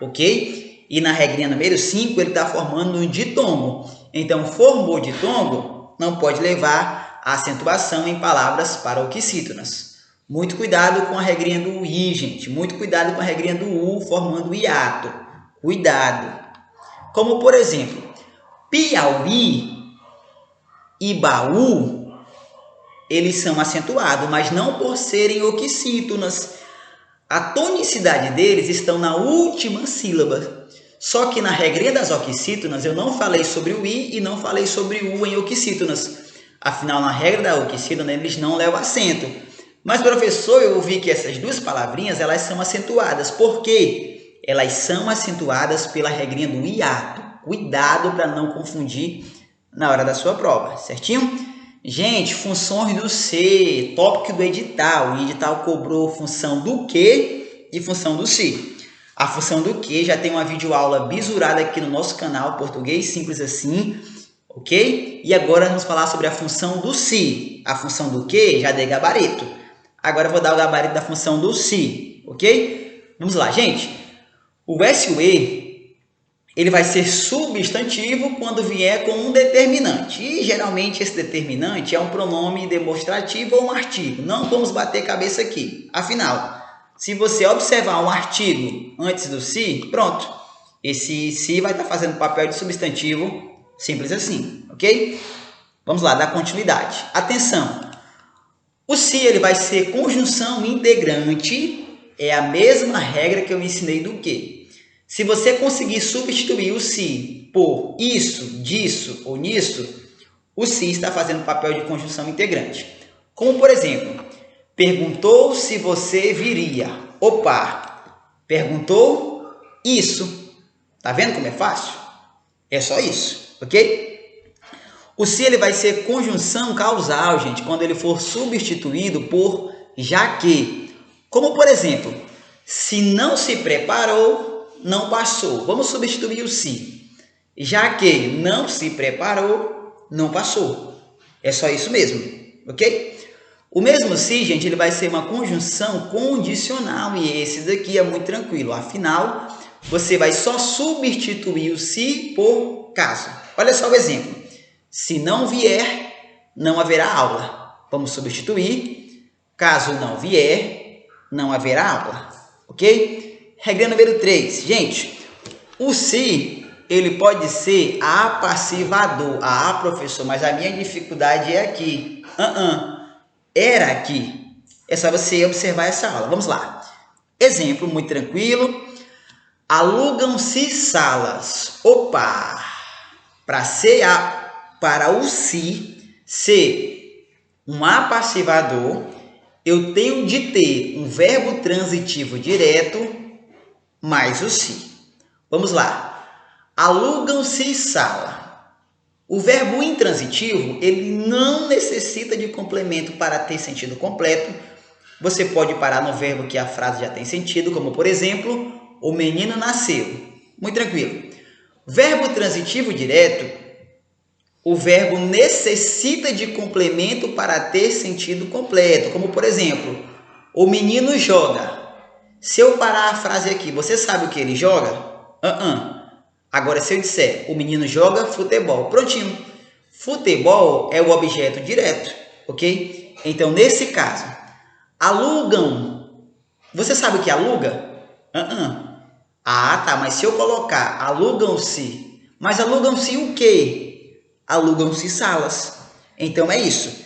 ok? E na regrinha número 5 ele está formando um ditongo. Então, formou ditongo, não pode levar a acentuação em palavras paroxítonas. Muito cuidado com a regrinha do I, gente. Muito cuidado com a regrinha do U formando hiato. Cuidado. Como, por exemplo, Piauí e Baú, eles são acentuados, mas não por serem oxítonas. A tonicidade deles estão na última sílaba. Só que na regrinha das oxítonas eu não falei sobre o I e não falei sobre o U em oxítonas. Afinal, na regra da oxítona eles não levam acento. Mas, professor, eu ouvi que essas duas palavrinhas elas são acentuadas. Por quê? Elas são acentuadas pela regrinha do hiato. Cuidado para não confundir na hora da sua prova, certinho? Gente, funções do C, tópico do edital. O edital cobrou função do que e função do se. A função do que já tem uma videoaula bisurada aqui no nosso canal, Português Simples Assim, ok? E agora vamos falar sobre a função do se. A função do que já dei gabarito. Agora eu vou dar o gabarito da função do se, ok? Vamos lá, gente. O SUE ele vai ser substantivo quando vier com um determinante. E geralmente esse determinante é um pronome demonstrativo ou um artigo. Não vamos bater cabeça aqui. Afinal, se você observar um artigo antes do se, pronto. Esse se vai estar fazendo papel de substantivo, simples assim, ok? Vamos lá, dar continuidade. Atenção! O se ele vai ser conjunção integrante, é a mesma regra que eu ensinei do que. Se você conseguir substituir o se por isso, disso ou nisso, o se está fazendo papel de conjunção integrante. Como, por exemplo, perguntou se você viria. Opa! Perguntou isso. Tá vendo como é fácil? É só isso, ok? O se ele vai ser conjunção causal, gente, quando ele for substituído por já que. Como, por exemplo, se não se preparou, não passou. Vamos substituir o se. Já que não se preparou, não passou. É só isso mesmo, ok? O mesmo se, gente, ele vai ser uma conjunção condicional e esse daqui é muito tranquilo. Afinal, você vai só substituir o se por caso. Olha só o exemplo. Se não vier, não haverá aula. Vamos substituir. Caso não vier, não haverá aula, ok? Regra número 3. Gente, o se, ele pode ser apassivador. Ah, professor, mas a minha dificuldade é aqui. Era aqui. É só você observar essa aula. Vamos lá. Exemplo muito tranquilo. Alugam-se salas. Opa! Para o se ser um apassivador, eu tenho de ter um verbo transitivo direto mais o se. Vamos lá. Alugam-se sala. O verbo intransitivo, ele não necessita de complemento para ter sentido completo. Você pode parar no verbo que a frase já tem sentido, como por exemplo, o menino nasceu. Muito tranquilo. Verbo transitivo direto, o verbo necessita de complemento para ter sentido completo, como por exemplo, o menino joga. Se eu parar a frase aqui, você sabe o que ele joga? Agora, se eu disser, o menino joga futebol. Prontinho. Futebol é o objeto direto, ok? Então, nesse caso, alugam. Você sabe o que aluga? Ah, tá, mas se eu colocar alugam-se, mas alugam-se o quê? Alugam-se salas. Então, é isso.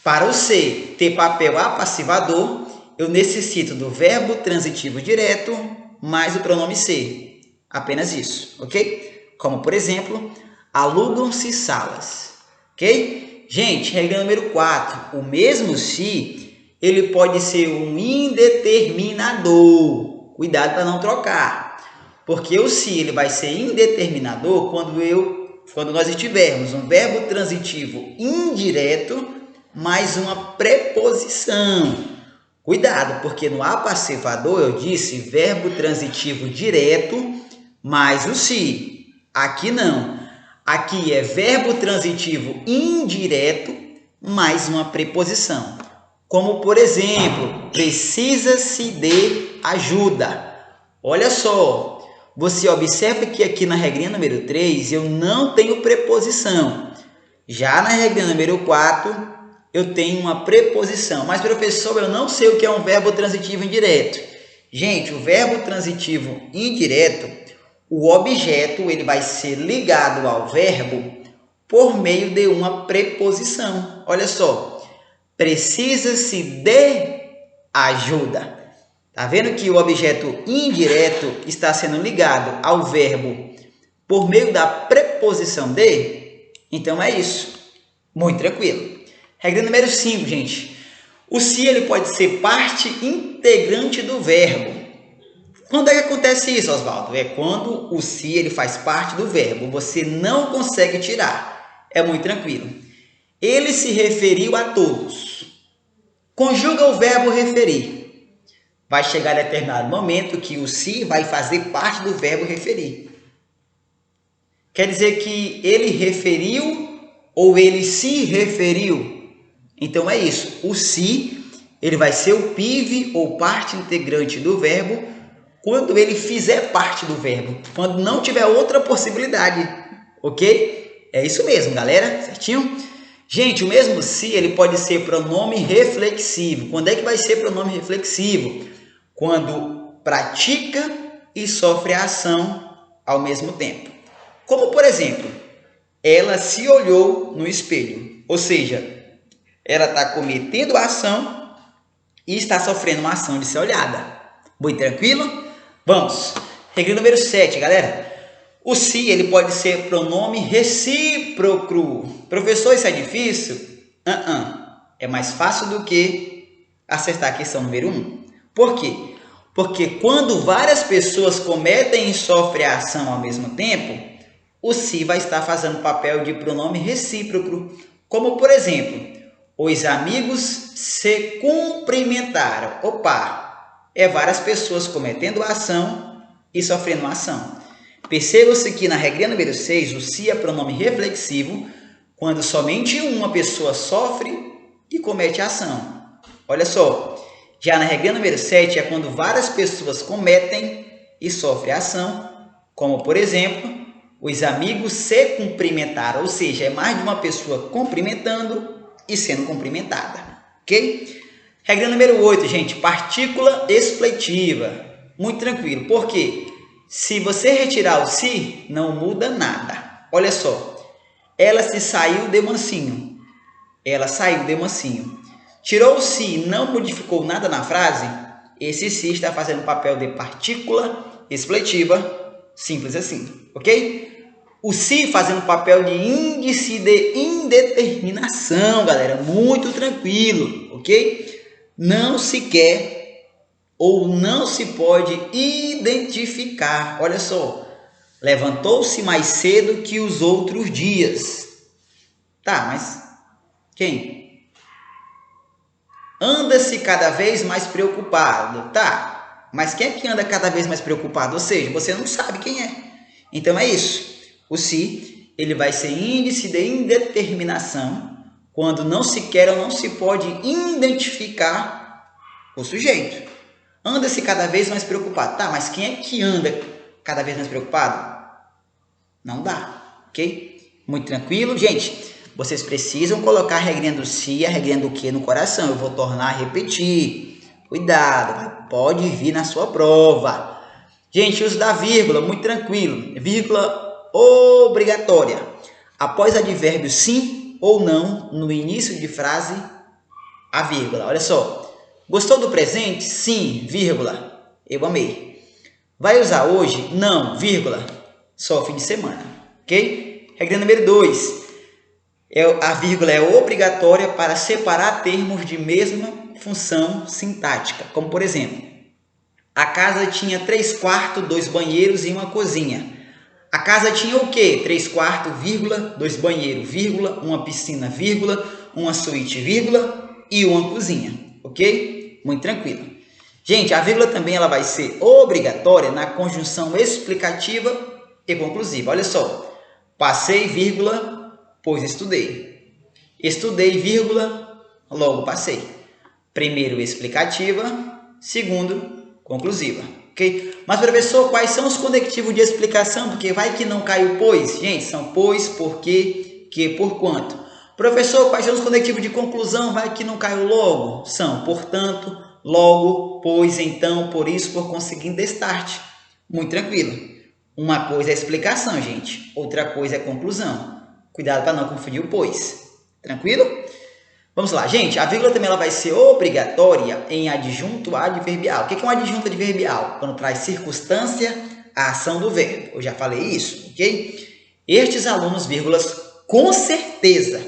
Para o se ter papel apassivador, eu necessito do verbo transitivo direto mais o pronome se. Apenas isso, ok? Como, por exemplo, alugam-se salas, ok? Gente, regra número 4. O mesmo se, ele pode ser um indeterminador. Cuidado para não trocar. Porque o se ele vai ser indeterminador quando nós tivermos um verbo transitivo indireto mais uma preposição. Cuidado, porque no apassivador eu disse verbo transitivo direto mais o se. Aqui não. Aqui é verbo transitivo indireto mais uma preposição. Como, por exemplo, precisa-se de ajuda. Olha só, você observa que aqui na regrinha número 3 eu não tenho preposição. Já na regrinha número 4 eu tenho uma preposição. Mas, professor, eu não sei o que é um verbo transitivo indireto. Gente, o verbo transitivo indireto, o objeto ele vai ser ligado ao verbo por meio de uma preposição. Olha só, precisa-se de ajuda. Tá vendo que o objeto indireto está sendo ligado ao verbo por meio da preposição de? Então é isso. Muito tranquilo. Regra número 5, gente. O se ele pode ser parte integrante do verbo. Quando é que acontece isso, Oswaldo? É quando o se ele faz parte do verbo. Você não consegue tirar. É muito tranquilo. Ele se referiu a todos. Conjuga o verbo referir. Vai chegar determinado momento que o se vai fazer parte do verbo referir. Quer dizer que ele referiu ou ele se referiu? Então é isso. O se ele vai ser o PIV ou parte integrante do verbo quando ele fizer parte do verbo. Quando não tiver outra possibilidade. Ok? É isso mesmo, galera. Certinho? Gente, o mesmo se ele pode ser pronome reflexivo. Quando é que vai ser pronome reflexivo? Quando pratica e sofre a ação ao mesmo tempo. Como, por exemplo, ela se olhou no espelho. Ou seja, ela está cometendo a ação e está sofrendo uma ação de ser olhada. Muito tranquilo? Vamos. Regra número 7, galera. O se ele pode ser pronome recíproco. Professor, isso é difícil? É mais fácil do que acertar a questão número 1. Por quê? Porque quando várias pessoas cometem e sofrem a ação ao mesmo tempo, o se vai estar fazendo papel de pronome recíproco. Como, por exemplo, os amigos se cumprimentaram. Opa! É várias pessoas cometendo a ação e sofrendo a ação. Perceba-se que na regra número 6, o se é pronome reflexivo quando somente uma pessoa sofre e comete a ação. Olha só. Já na regra número 7 é quando várias pessoas cometem e sofrem a ação, como, por exemplo, os amigos se cumprimentaram, ou seja, é mais de uma pessoa cumprimentando e sendo cumprimentada, ok? Regra número 8, gente, partícula expletiva. Muito tranquilo, porque se você retirar o se, não muda nada. Olha só, ela se saiu de mansinho. Ela saiu de mansinho. Tirou o se e não modificou nada na frase, esse se está fazendo papel de partícula expletiva, simples assim, ok? O se fazendo papel de índice de indeterminação, galera, muito tranquilo, ok? Não se quer ou não se pode identificar, olha só, levantou-se mais cedo que os outros dias. Tá, mas quem? Anda-se cada vez mais preocupado. Tá, mas quem é que anda cada vez mais preocupado? Ou seja, você não sabe quem é. Então é isso. O se, ele vai ser índice de indeterminação quando não se quer ou não se pode identificar o sujeito. Anda-se cada vez mais preocupado. Tá, mas quem é que anda cada vez mais preocupado? Não dá, ok? Muito tranquilo. Gente, vocês precisam colocar a regrinha do se e a regrinha do que no coração. Eu vou tornar a repetir. Cuidado, pode vir na sua prova. Gente, uso da vírgula, muito tranquilo. Vírgula obrigatória. Após advérbio sim ou não, no início de frase, a vírgula. Olha só. Gostou do presente? Sim, vírgula. Eu amei. Vai usar hoje? Não, vírgula. Só fim de semana. Ok? Regra número 2. A vírgula é obrigatória para separar termos de mesma função sintática. Como, por exemplo, a casa tinha 3 quartos, 2 banheiros e uma cozinha. A casa tinha o quê? 3 quartos, vírgula, 2 banheiros, vírgula, uma piscina, vírgula, uma suíte, vírgula e uma cozinha. Ok? Muito tranquilo. Gente, a vírgula também ela vai ser obrigatória na conjunção explicativa e conclusiva. Olha só. Passei, vírgula, pois estudei. Estudei, vírgula, logo passei. Primeiro, explicativa. Segundo, conclusiva. Ok? Mas, professor, quais são os conectivos de explicação? Porque vai que não cai o pois. Gente, são pois, porque, que, por quanto. Professor, quais são os conectivos de conclusão? Vai que não cai o logo. São, portanto, logo, pois, então, por isso, por conseguinte, destarte. Muito tranquilo. Uma coisa é explicação, gente. Outra coisa é conclusão. Cuidado para não confundir o pois. Tranquilo? Vamos lá, gente. A vírgula também ela vai ser obrigatória em adjunto adverbial. O que é um adjunto adverbial? Quando traz circunstância à ação do verbo. Eu já falei isso, ok? Estes alunos, vírgulas, com certeza.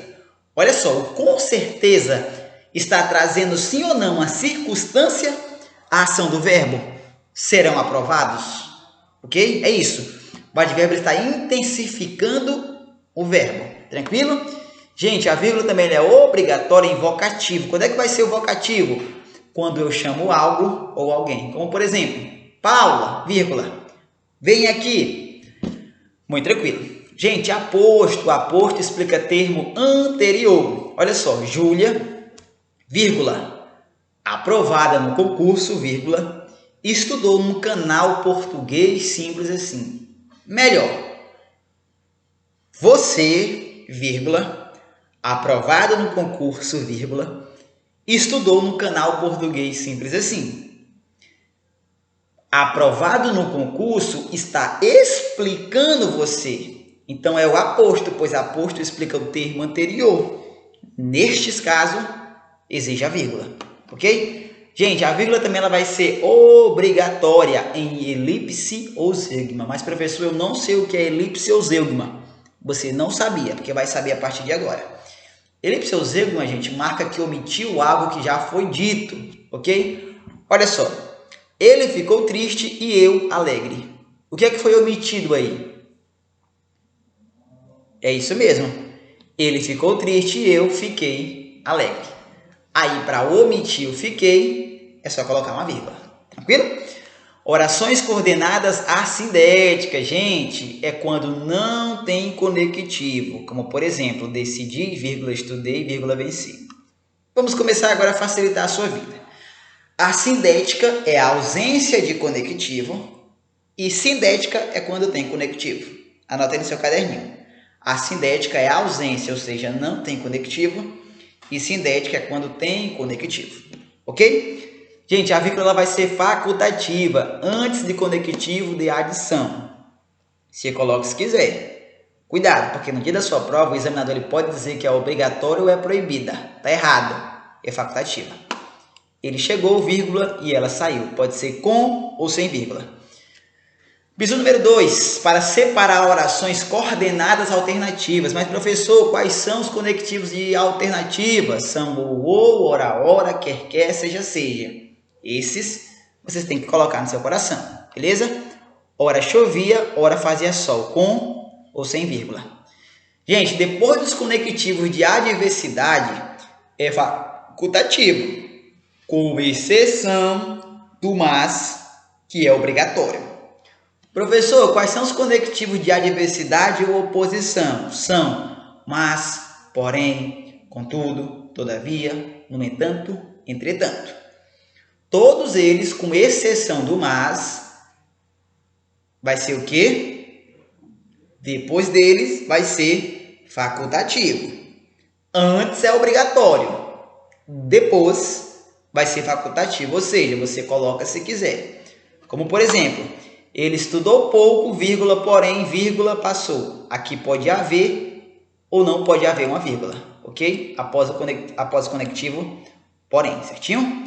Olha só, o com certeza está trazendo sim ou não a circunstância à ação do verbo. Serão aprovados. Ok? É isso. O advérbio está intensificando o verbo. Tranquilo? Gente, a vírgula também é obrigatória em vocativo. Quando é que vai ser o vocativo? Quando eu chamo algo ou alguém. Como, por exemplo, Paula, vírgula, vem aqui. Muito tranquilo. Gente, aposto. Aposto explica termo anterior. Olha só, Júlia, vírgula, aprovada no concurso, vírgula, estudou no canal português simples assim. Melhor. Você, vírgula, aprovado no concurso, vírgula, estudou no canal português simples assim. Aprovado no concurso está explicando você. Então é o aposto, pois aposto explica o termo anterior. Nestes casos, exige a vírgula. Ok? Gente, a vírgula também ela vai ser obrigatória em elipse ou zeugma. Mas, professor, eu não sei o que é elipse ou zeugma. Você não sabia, porque vai saber a partir de agora. Elipse ou zeugma, gente, marca que omitiu algo que já foi dito. Ok? Olha só. Ele ficou triste e eu alegre. O que é que foi omitido aí? É isso mesmo. Ele ficou triste e eu fiquei alegre. Aí, para omitir o fiquei, é só colocar uma vírgula. Tranquilo? Orações coordenadas assindéticas, gente, é quando não tem conectivo. Como, por exemplo, decidi, vírgula, estudei, vírgula, venci. Vamos começar agora a facilitar a sua vida. A sindética é a ausência de conectivo e sindética é quando tem conectivo. Anota aí no seu caderninho. A sindética é a ausência, ou seja, não tem conectivo. E sindética é quando tem conectivo. Ok? Gente, a vírgula vai ser facultativa antes de conectivo de adição. Você coloca se quiser. Cuidado, porque no dia da sua prova o examinador ele pode dizer que é obrigatório ou é proibida. Está errado. É facultativa. Ele chegou, vírgula, e ela saiu. Pode ser com ou sem vírgula. Bizu número 2, para separar orações coordenadas alternativas. Mas, professor, quais são os conectivos de alternativas? São o ou, ora, quer, seja. Esses vocês têm que colocar no seu coração, beleza? Ora chovia, ora fazia sol, com ou sem vírgula. Gente, depois dos conectivos de adversidade, é facultativo, com exceção do mas, que é obrigatório. Professor, quais são os conectivos de adversidade ou oposição? São mas, porém, contudo, todavia, no entanto, entretanto. Todos eles, com exceção do mas, vai ser o quê? Depois deles, vai ser facultativo. Antes é obrigatório. Depois, vai ser facultativo. Ou seja, você coloca se quiser. Como, por exemplo, ele estudou pouco, vírgula, porém, vírgula, passou. Aqui pode haver ou não pode haver uma vírgula, ok? Após o conectivo porém, certinho?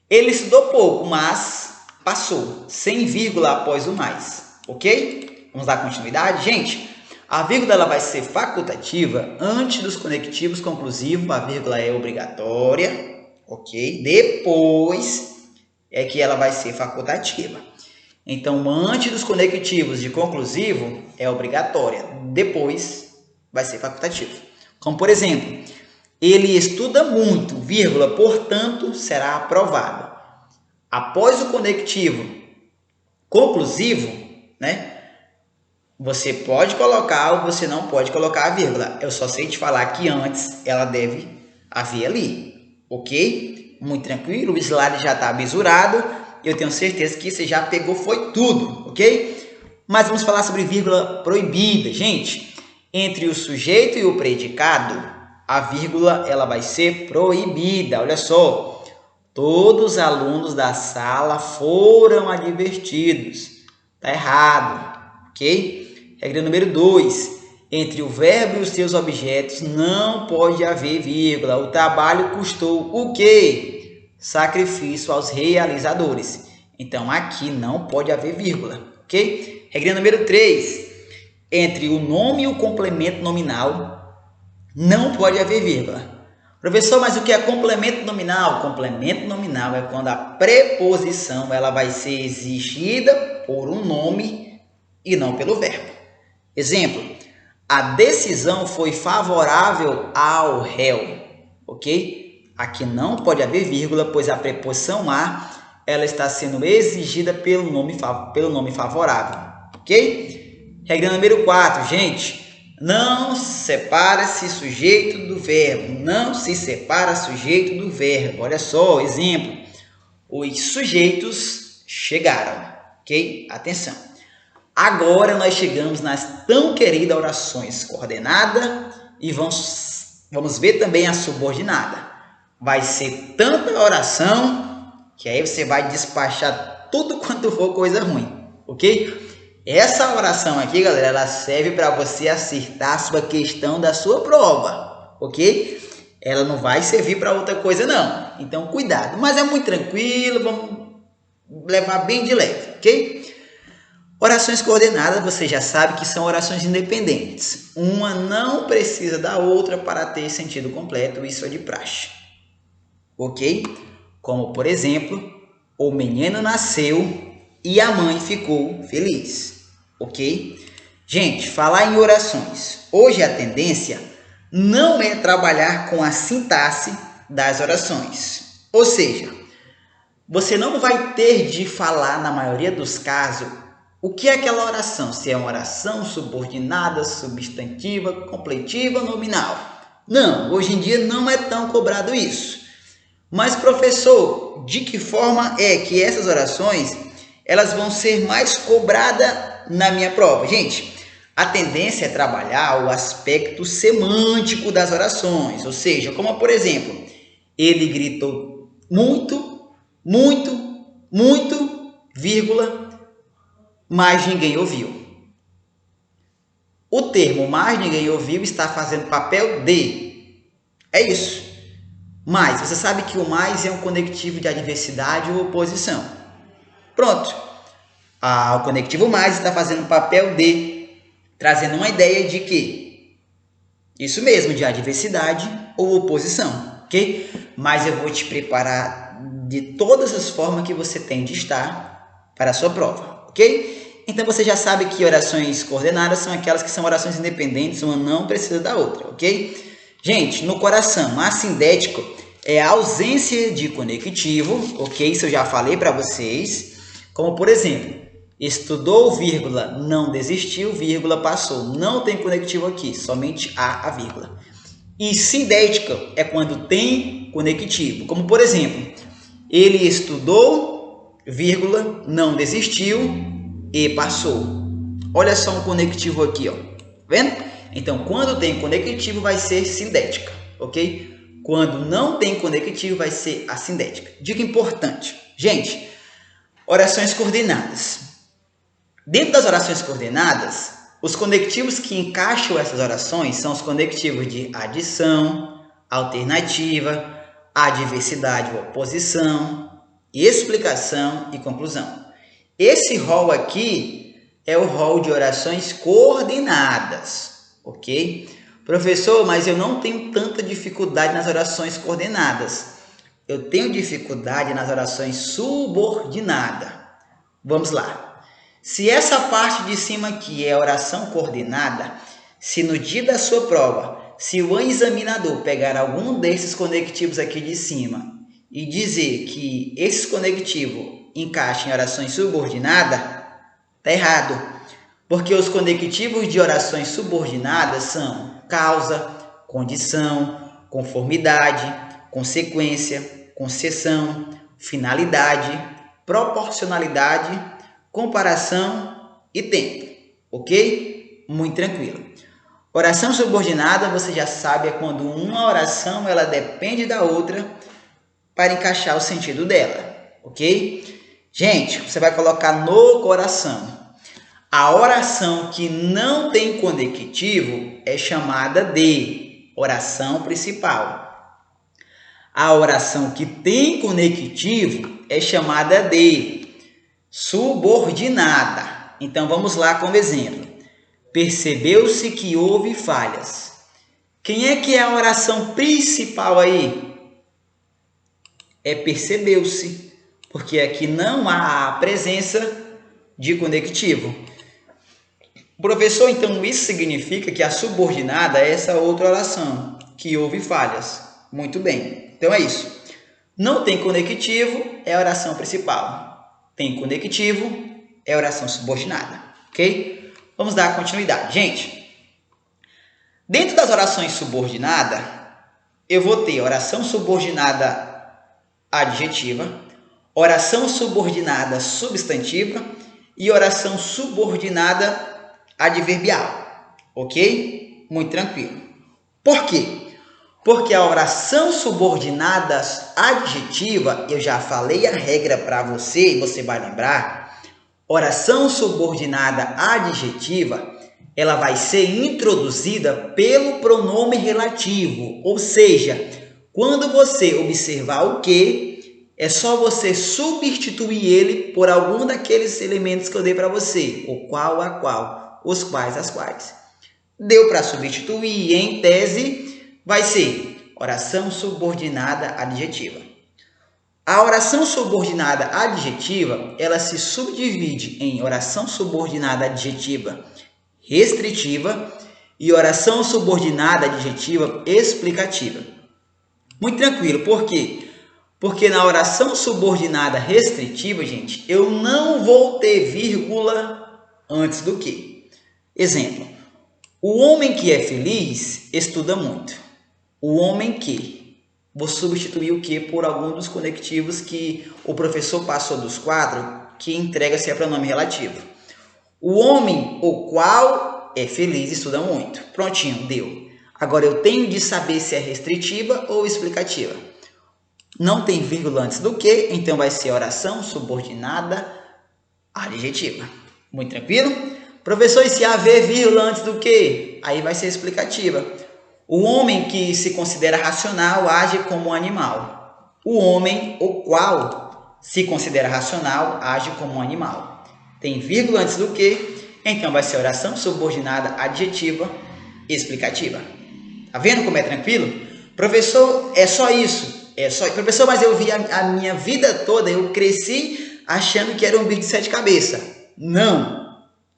Ele estudou pouco, mas passou, sem vírgula após o mais, ok? Vamos dar continuidade, gente? A vírgula ela vai ser facultativa antes dos conectivos conclusivos, a vírgula é obrigatória, ok? Depois é que ela vai ser facultativa. Então, antes dos conectivos de conclusivo é obrigatória, depois vai ser facultativo. Como, por exemplo, ele estuda muito, vírgula, portanto, será aprovado. Após o conectivo conclusivo, né? Você pode colocar ou você não pode colocar a vírgula. Eu só sei te falar que antes ela deve haver ali, ok? Muito tranquilo, o slide já está bisurado. Eu tenho certeza que você já pegou, foi tudo, ok? Mas vamos falar sobre vírgula proibida, gente. Entre o sujeito e o predicado, a vírgula ela vai ser proibida. Olha só, todos os alunos da sala foram advertidos. Tá errado, ok? Regra número 2. Entre o verbo e os seus objetos não pode haver vírgula. O trabalho custou o quê? Sacrifício aos realizadores. Então, aqui não pode haver vírgula, ok? Regra número 3. Entre o nome e o complemento nominal não pode haver vírgula. Professor, mas o que é complemento nominal? Complemento nominal é quando a preposição ela vai ser exigida por um nome e não pelo verbo. Exemplo, a decisão foi favorável ao réu, ok? Aqui não pode haver vírgula, pois a preposição a ela está sendo exigida pelo nome favorável, ok? Regra número 4, gente, não separa-se sujeito do verbo, não se separa sujeito do verbo. Olha só, exemplo, os sujeitos chegaram, ok? Atenção. Agora nós chegamos nas tão queridas orações coordenada e vamos ver também a subordinada. Vai ser tanta oração que aí você vai despachar tudo quanto for coisa ruim, ok? Essa oração aqui, galera, ela serve para você acertar a sua questão da sua prova, ok? Ela não vai servir para outra coisa não, então cuidado. Mas é muito tranquilo, vamos levar bem de leve, ok? Orações coordenadas, você já sabe que são orações independentes. Uma não precisa da outra para ter sentido completo, isso é de praxe. Ok? Como, por exemplo, o menino nasceu e a mãe ficou feliz. Ok? Gente, falar em orações. Hoje a tendência não é trabalhar com a sintaxe das orações. Ou seja, você não vai ter de falar, na maioria dos casos, o que é aquela oração? Se é uma oração subordinada, substantiva, completiva, nominal. Não, hoje em dia não é tão cobrado isso. Mas, professor, de que forma é que essas orações elas vão ser mais cobradas na minha prova? Gente, a tendência é trabalhar o aspecto semântico das orações. Ou seja, como por exemplo, ele gritou muito, muito, muito, vírgula, mas ninguém ouviu. O termo mais ninguém ouviu está fazendo papel de. É isso. Mas, você sabe que o mais é um conectivo de adversidade ou oposição. Pronto. O conectivo mais está fazendo papel de, trazendo uma ideia de que? Isso mesmo, de adversidade ou oposição, ok? Mas eu vou te preparar de todas as formas que você tem de estar para a sua prova, ok? Então, você já sabe que orações coordenadas são aquelas que são orações independentes, uma não precisa da outra, ok? Gente, no coração, assindético é a ausência de conectivo, ok? Isso eu já falei para vocês. Como, por exemplo, estudou, vírgula, não desistiu, vírgula, passou. Não tem conectivo aqui, somente a vírgula. E sindética é quando tem conectivo. Como, por exemplo, ele estudou, vírgula, não desistiu, e passou. Olha só um conectivo aqui, ó. Vendo? Então, quando tem conectivo, vai ser sindética, ok? Quando não tem conectivo, vai ser assindética. Dica importante. Gente, orações coordenadas. Dentro das orações coordenadas, os conectivos que encaixam essas orações são os conectivos de adição, alternativa, adversidade ou oposição, explicação e conclusão. Esse rol aqui é o rol de orações coordenadas, ok? Professor, mas eu não tenho tanta dificuldade nas orações coordenadas. Eu tenho dificuldade nas orações subordinadas. Vamos lá. Se essa parte de cima aqui é oração coordenada, se no dia da sua prova, se o examinador pegar algum desses conectivos aqui de cima e dizer que esses conectivos encaixam em orações subordinadas, está errado. Porque os conectivos de orações subordinadas são causa, condição, conformidade, consequência, concessão, finalidade, proporcionalidade, comparação e tempo, ok? Muito tranquilo. Oração subordinada, você já sabe, é quando uma oração ela depende da outra para encaixar o sentido dela, ok? Gente, você vai colocar no coração. A oração que não tem conectivo é chamada de oração principal. A oração que tem conectivo é chamada de subordinada. Então vamos lá como exemplo. Percebeu-se que houve falhas. Quem é que é a oração principal aí? É percebeu-se, porque aqui não há a presença de conectivo. Professor, então isso significa que a subordinada é essa outra oração, que houve falhas. Muito bem, então é isso. Não tem conectivo, é a oração principal. Tem conectivo, é a oração subordinada, ok? Vamos dar continuidade. Gente, dentro das orações subordinadas, eu vou ter oração subordinada adjetiva, oração subordinada substantiva e oração subordinada adverbial, ok? Muito tranquilo. Por quê? Porque a oração subordinada adjetiva, eu já falei a regra para você, você vai lembrar. Oração subordinada adjetiva, ela vai ser introduzida pelo pronome relativo, ou seja, quando você observar o que, é só você substituir ele por algum daqueles elementos que eu dei para você, o qual, a qual, os quais, as quais. Deu para substituir, em tese, vai ser oração subordinada adjetiva. A oração subordinada adjetiva, ela se subdivide em oração subordinada adjetiva restritiva e oração subordinada adjetiva explicativa. Muito tranquilo, por quê? Porque na oração subordinada restritiva, gente, eu não vou ter vírgula antes do que. Exemplo, o homem que é feliz estuda muito. O homem que. Vou substituir o que por algum dos conectivos que o professor passou dos quadros, que entrega-se a pronome relativo. O homem, o qual é feliz, estuda muito. Prontinho, deu. Agora eu tenho de saber se é restritiva ou explicativa. Não tem vírgula antes do que, então vai ser oração subordinada adjetiva. Muito tranquilo? Professor, e se haver vírgula antes do que? Aí vai ser explicativa. O homem que se considera racional age como um animal. O homem, o qual se considera racional, age como um animal. Tem vírgula antes do que, então vai ser oração subordinada adjetiva explicativa. Tá vendo como é tranquilo? Professor, é só isso. Professor, mas eu vi a minha vida toda, eu cresci achando que era um bicho de 7 cabeças. Não.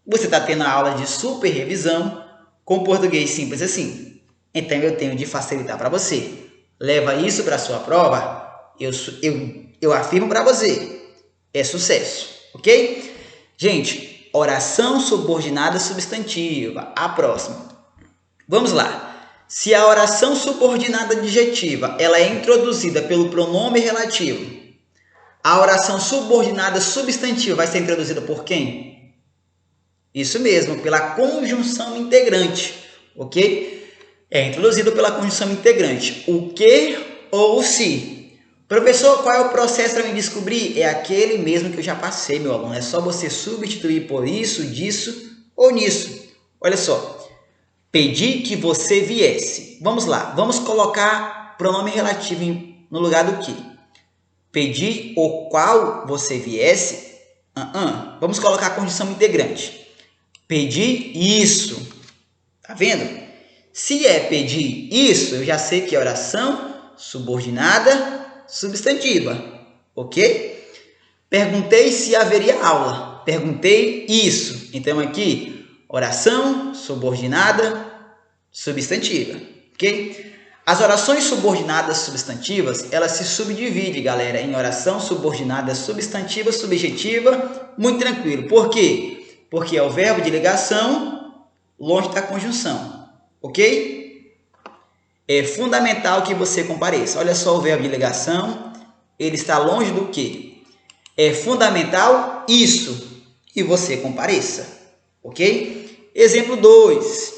Você está tendo a aula de super revisão com português simples assim. Então eu tenho de facilitar para você. Leva isso para a sua prova, eu afirmo para você, é sucesso, ok? Gente, oração subordinada substantiva, a próxima. Vamos lá. Se a oração subordinada adjetiva ela é introduzida pelo pronome relativo, a oração subordinada substantiva vai ser introduzida por quem? Isso mesmo, pela conjunção integrante, ok? É introduzido pela conjunção integrante. O que ou o se. Professor, qual é o processo para me descobrir? É aquele mesmo que eu já passei, meu aluno. É só você substituir por isso, disso ou nisso. Olha só. Pedi que você viesse. Vamos lá. Vamos colocar pronome relativo no lugar do que? Pedi o qual você viesse. Vamos colocar a conjunção integrante. Pedi isso. Tá vendo? Se é pedir isso, eu já sei que é oração subordinada substantiva. Ok? Perguntei se haveria aula. Perguntei isso. Então aqui, oração subordinada substantiva. Ok? As orações subordinadas substantivas, elas se subdividem, galera, em oração subordinada substantiva subjetiva, muito tranquilo. Por quê? Porque é o verbo de ligação longe da conjunção, ok? É fundamental que você compareça. Olha só o verbo de ligação, ele está longe do quê? É fundamental isso, e você compareça, ok? Exemplo 2.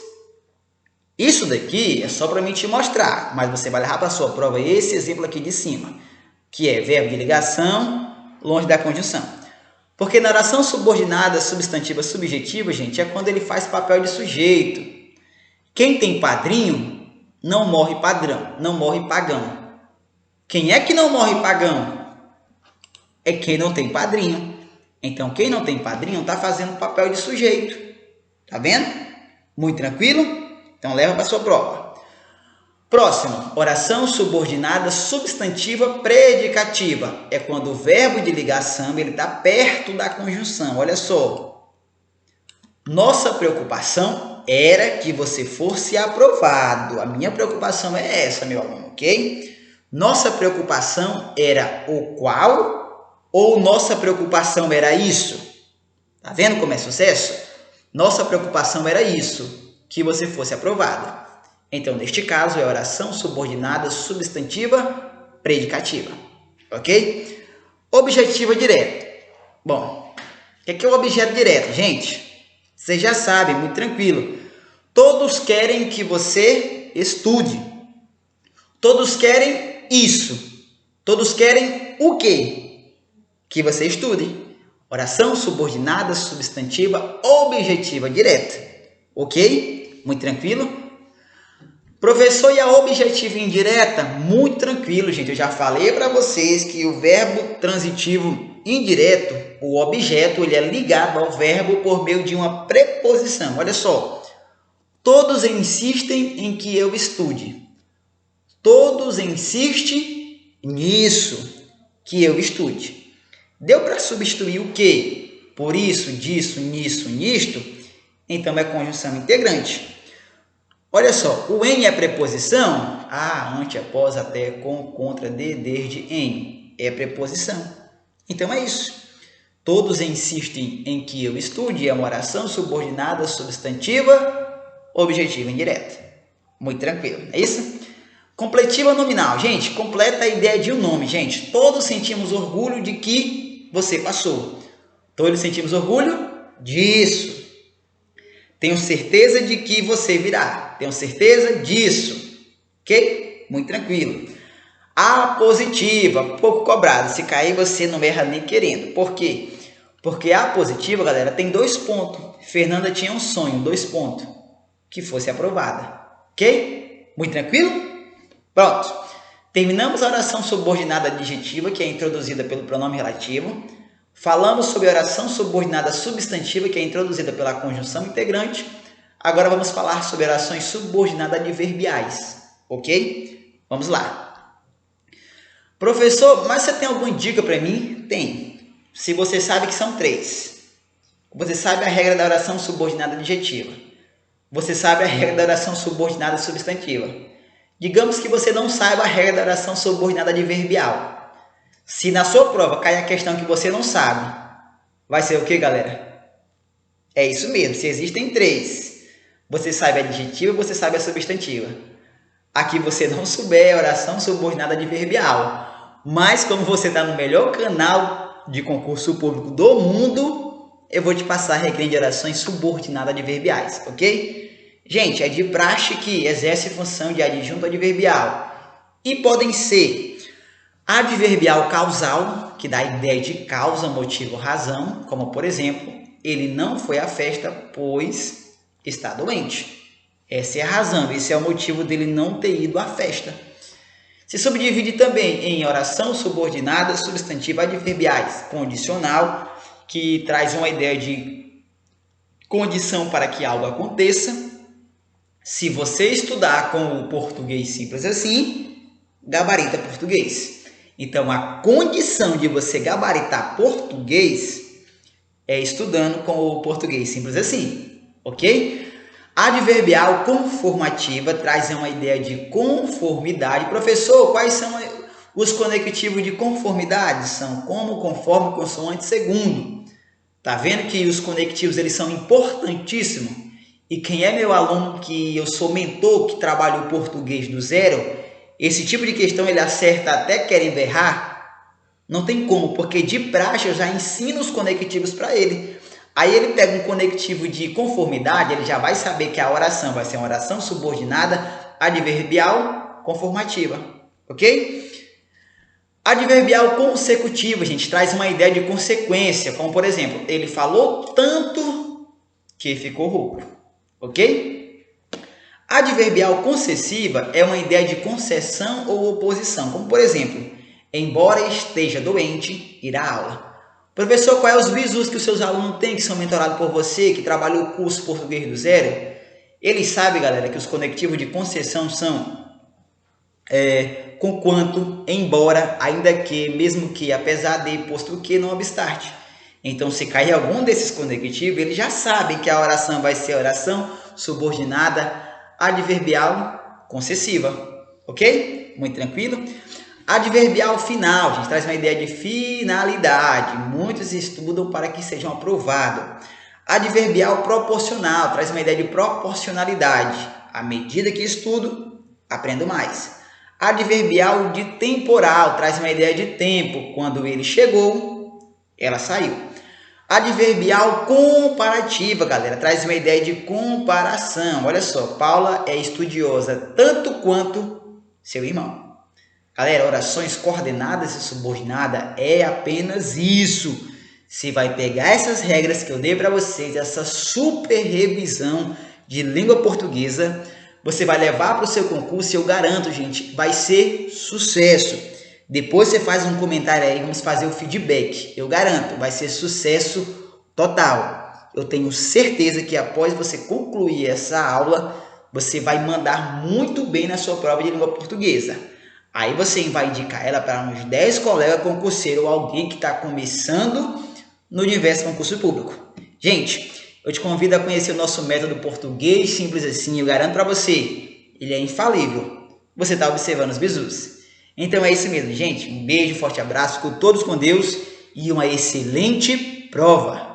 Isso daqui é só para mim te mostrar, mas você vai levar para a sua prova esse exemplo aqui de cima, que é verbo de ligação longe da conjunção. Porque na oração subordinada substantiva subjetiva, gente, é quando ele faz papel de sujeito. Quem tem padrinho não morre padrão, não morre pagão. Quem é que não morre pagão? É quem não tem padrinho. Então, quem não tem padrinho está fazendo papel de sujeito. Tá vendo? Muito tranquilo? Então, leva para a sua prova. Próximo, oração subordinada substantiva predicativa. É quando o verbo de ligação está perto da conjunção. Olha só. Nossa preocupação era que você fosse aprovado. A minha preocupação é essa, meu aluno, ok? Nossa preocupação era o qual ou nossa preocupação era isso? Tá vendo como é sucesso? Nossa preocupação era isso, que você fosse aprovado. Então, neste caso, é oração subordinada substantiva predicativa. Ok? Objetiva direta. Bom, o que é o objeto direto, gente? Você já sabe, muito tranquilo. Todos querem que você estude. Todos querem isso. Todos querem o quê? Que você estude. Oração subordinada substantiva objetiva direta. Ok? Muito tranquilo? Professor, e a objetiva indireta? Muito tranquilo, gente. Eu já falei para vocês que o verbo transitivo indireto, o objeto, ele é ligado ao verbo por meio de uma preposição. Olha só. Todos insistem em que eu estude. Todos insistem nisso, que eu estude. Deu para substituir o quê? Por isso, disso, nisso, nisto? Então, é conjunção integrante. Olha só, o em é preposição? Ante, após, até, com, contra, de, desde, em. É preposição. Então, é isso. Todos insistem em que eu estude. É uma oração subordinada substantiva objetiva indireta. Muito tranquilo. É isso? Completiva nominal. Gente, completa a ideia de um nome, gente. Todos sentimos orgulho de que você passou. Todos sentimos orgulho disso. Tenho certeza de que você virá. Tenho certeza disso. Ok? Muito tranquilo. A positiva, pouco cobrado. Se cair, você não erra nem querendo. Por quê? Porque a positiva, galera, tem 2 pontos. Fernanda tinha um sonho, 2 pontos. Que fosse aprovada. Ok? Muito tranquilo? Pronto. Terminamos a oração subordinada adjetiva, que é introduzida pelo pronome relativo. Falamos sobre a oração subordinada substantiva, que é introduzida pela conjunção integrante. Agora vamos falar sobre orações subordinadas adverbiais, ok? Vamos lá. Professor, mas você tem alguma dica para mim? Tem. Se você sabe que são 3. Você sabe a regra da oração subordinada adjetiva. Você sabe a regra da oração subordinada substantiva. Digamos que você não saiba a regra da oração subordinada adverbial. Se na sua prova cair a questão que você não sabe, vai ser o que, galera? É isso mesmo, se existem 3. Você sabe a adjetiva e você sabe a substantiva. Aqui você não souber a oração subordinada adverbial. Mas como você está no melhor canal de concurso público do mundo, eu vou te passar a regra de orações subordinadas adverbiais, ok? Gente, é de praxe que exerce função de adjunto adverbial. E podem ser adverbial causal, que dá a ideia de causa, motivo, razão, como por exemplo, ele não foi à festa, pois está doente. Essa é a razão, esse é o motivo dele não ter ido à festa. Se subdivide também em oração subordinada, substantiva, adverbiais, condicional, que traz uma ideia de condição para que algo aconteça. Se você estudar com o português simples assim, gabarita português. Então, a condição de você gabaritar português é estudando com o português simples assim, ok? Adverbial conformativa traz uma ideia de conformidade. Professor, quais são os conectivos de conformidade? São como, conforme, consoante, segundo. Tá vendo que os conectivos eles são importantíssimos? E quem é meu aluno que eu sou mentor, que trabalha o português do zero, esse tipo de questão ele acerta até querendo errar? Não tem como, porque de praxe eu já ensino os conectivos para ele. Aí ele pega um conectivo de conformidade, ele já vai saber que a oração vai ser uma oração subordinada, adverbial, conformativa, ok? Adverbial consecutiva, a gente traz uma ideia de consequência, como por exemplo, ele falou tanto que ficou rouco, ok? Adverbial concessiva é uma ideia de concessão ou oposição, como por exemplo, embora esteja doente, irá à aula. Professor, quais os bizus que os seus alunos têm que são mentorados por você, que trabalhou o curso Português do Zero? Eles sabem, galera, que os conectivos de concessão são conquanto, embora, ainda que, mesmo que, apesar de, posto que, não obstante. Então, se cair algum desses conectivos, eles já sabem que a oração vai ser oração subordinada, adverbial, concessiva. Ok? Muito tranquilo? Adverbial final, a gente traz uma ideia de finalidade. Muitos estudam para que sejam aprovados. Adverbial proporcional, traz uma ideia de proporcionalidade. À medida que estudo, aprendo mais. Adverbial de temporal, traz uma ideia de tempo. Quando ele chegou, ela saiu. Adverbial comparativa, galera, traz uma ideia de comparação. Olha só, Paula é estudiosa tanto quanto seu irmão. Galera, orações coordenadas e subordinadas é apenas isso. Você vai pegar essas regras que eu dei para vocês, essa super revisão de língua portuguesa, você vai levar para o seu concurso e eu garanto, gente, vai ser sucesso. Depois você faz um comentário aí, vamos fazer o feedback. Eu garanto, vai ser sucesso total. Eu tenho certeza que após você concluir essa aula, você vai mandar muito bem na sua prova de língua portuguesa. Aí você vai indicar ela para uns 10 colegas concurseiros ou alguém que está começando no universo concurso público. Gente, eu te convido a conhecer o nosso método português simples assim. Eu garanto para você, ele é infalível. Você está observando os bizus. Então é isso mesmo, gente. Um beijo, forte abraço, com todos com Deus e uma excelente prova.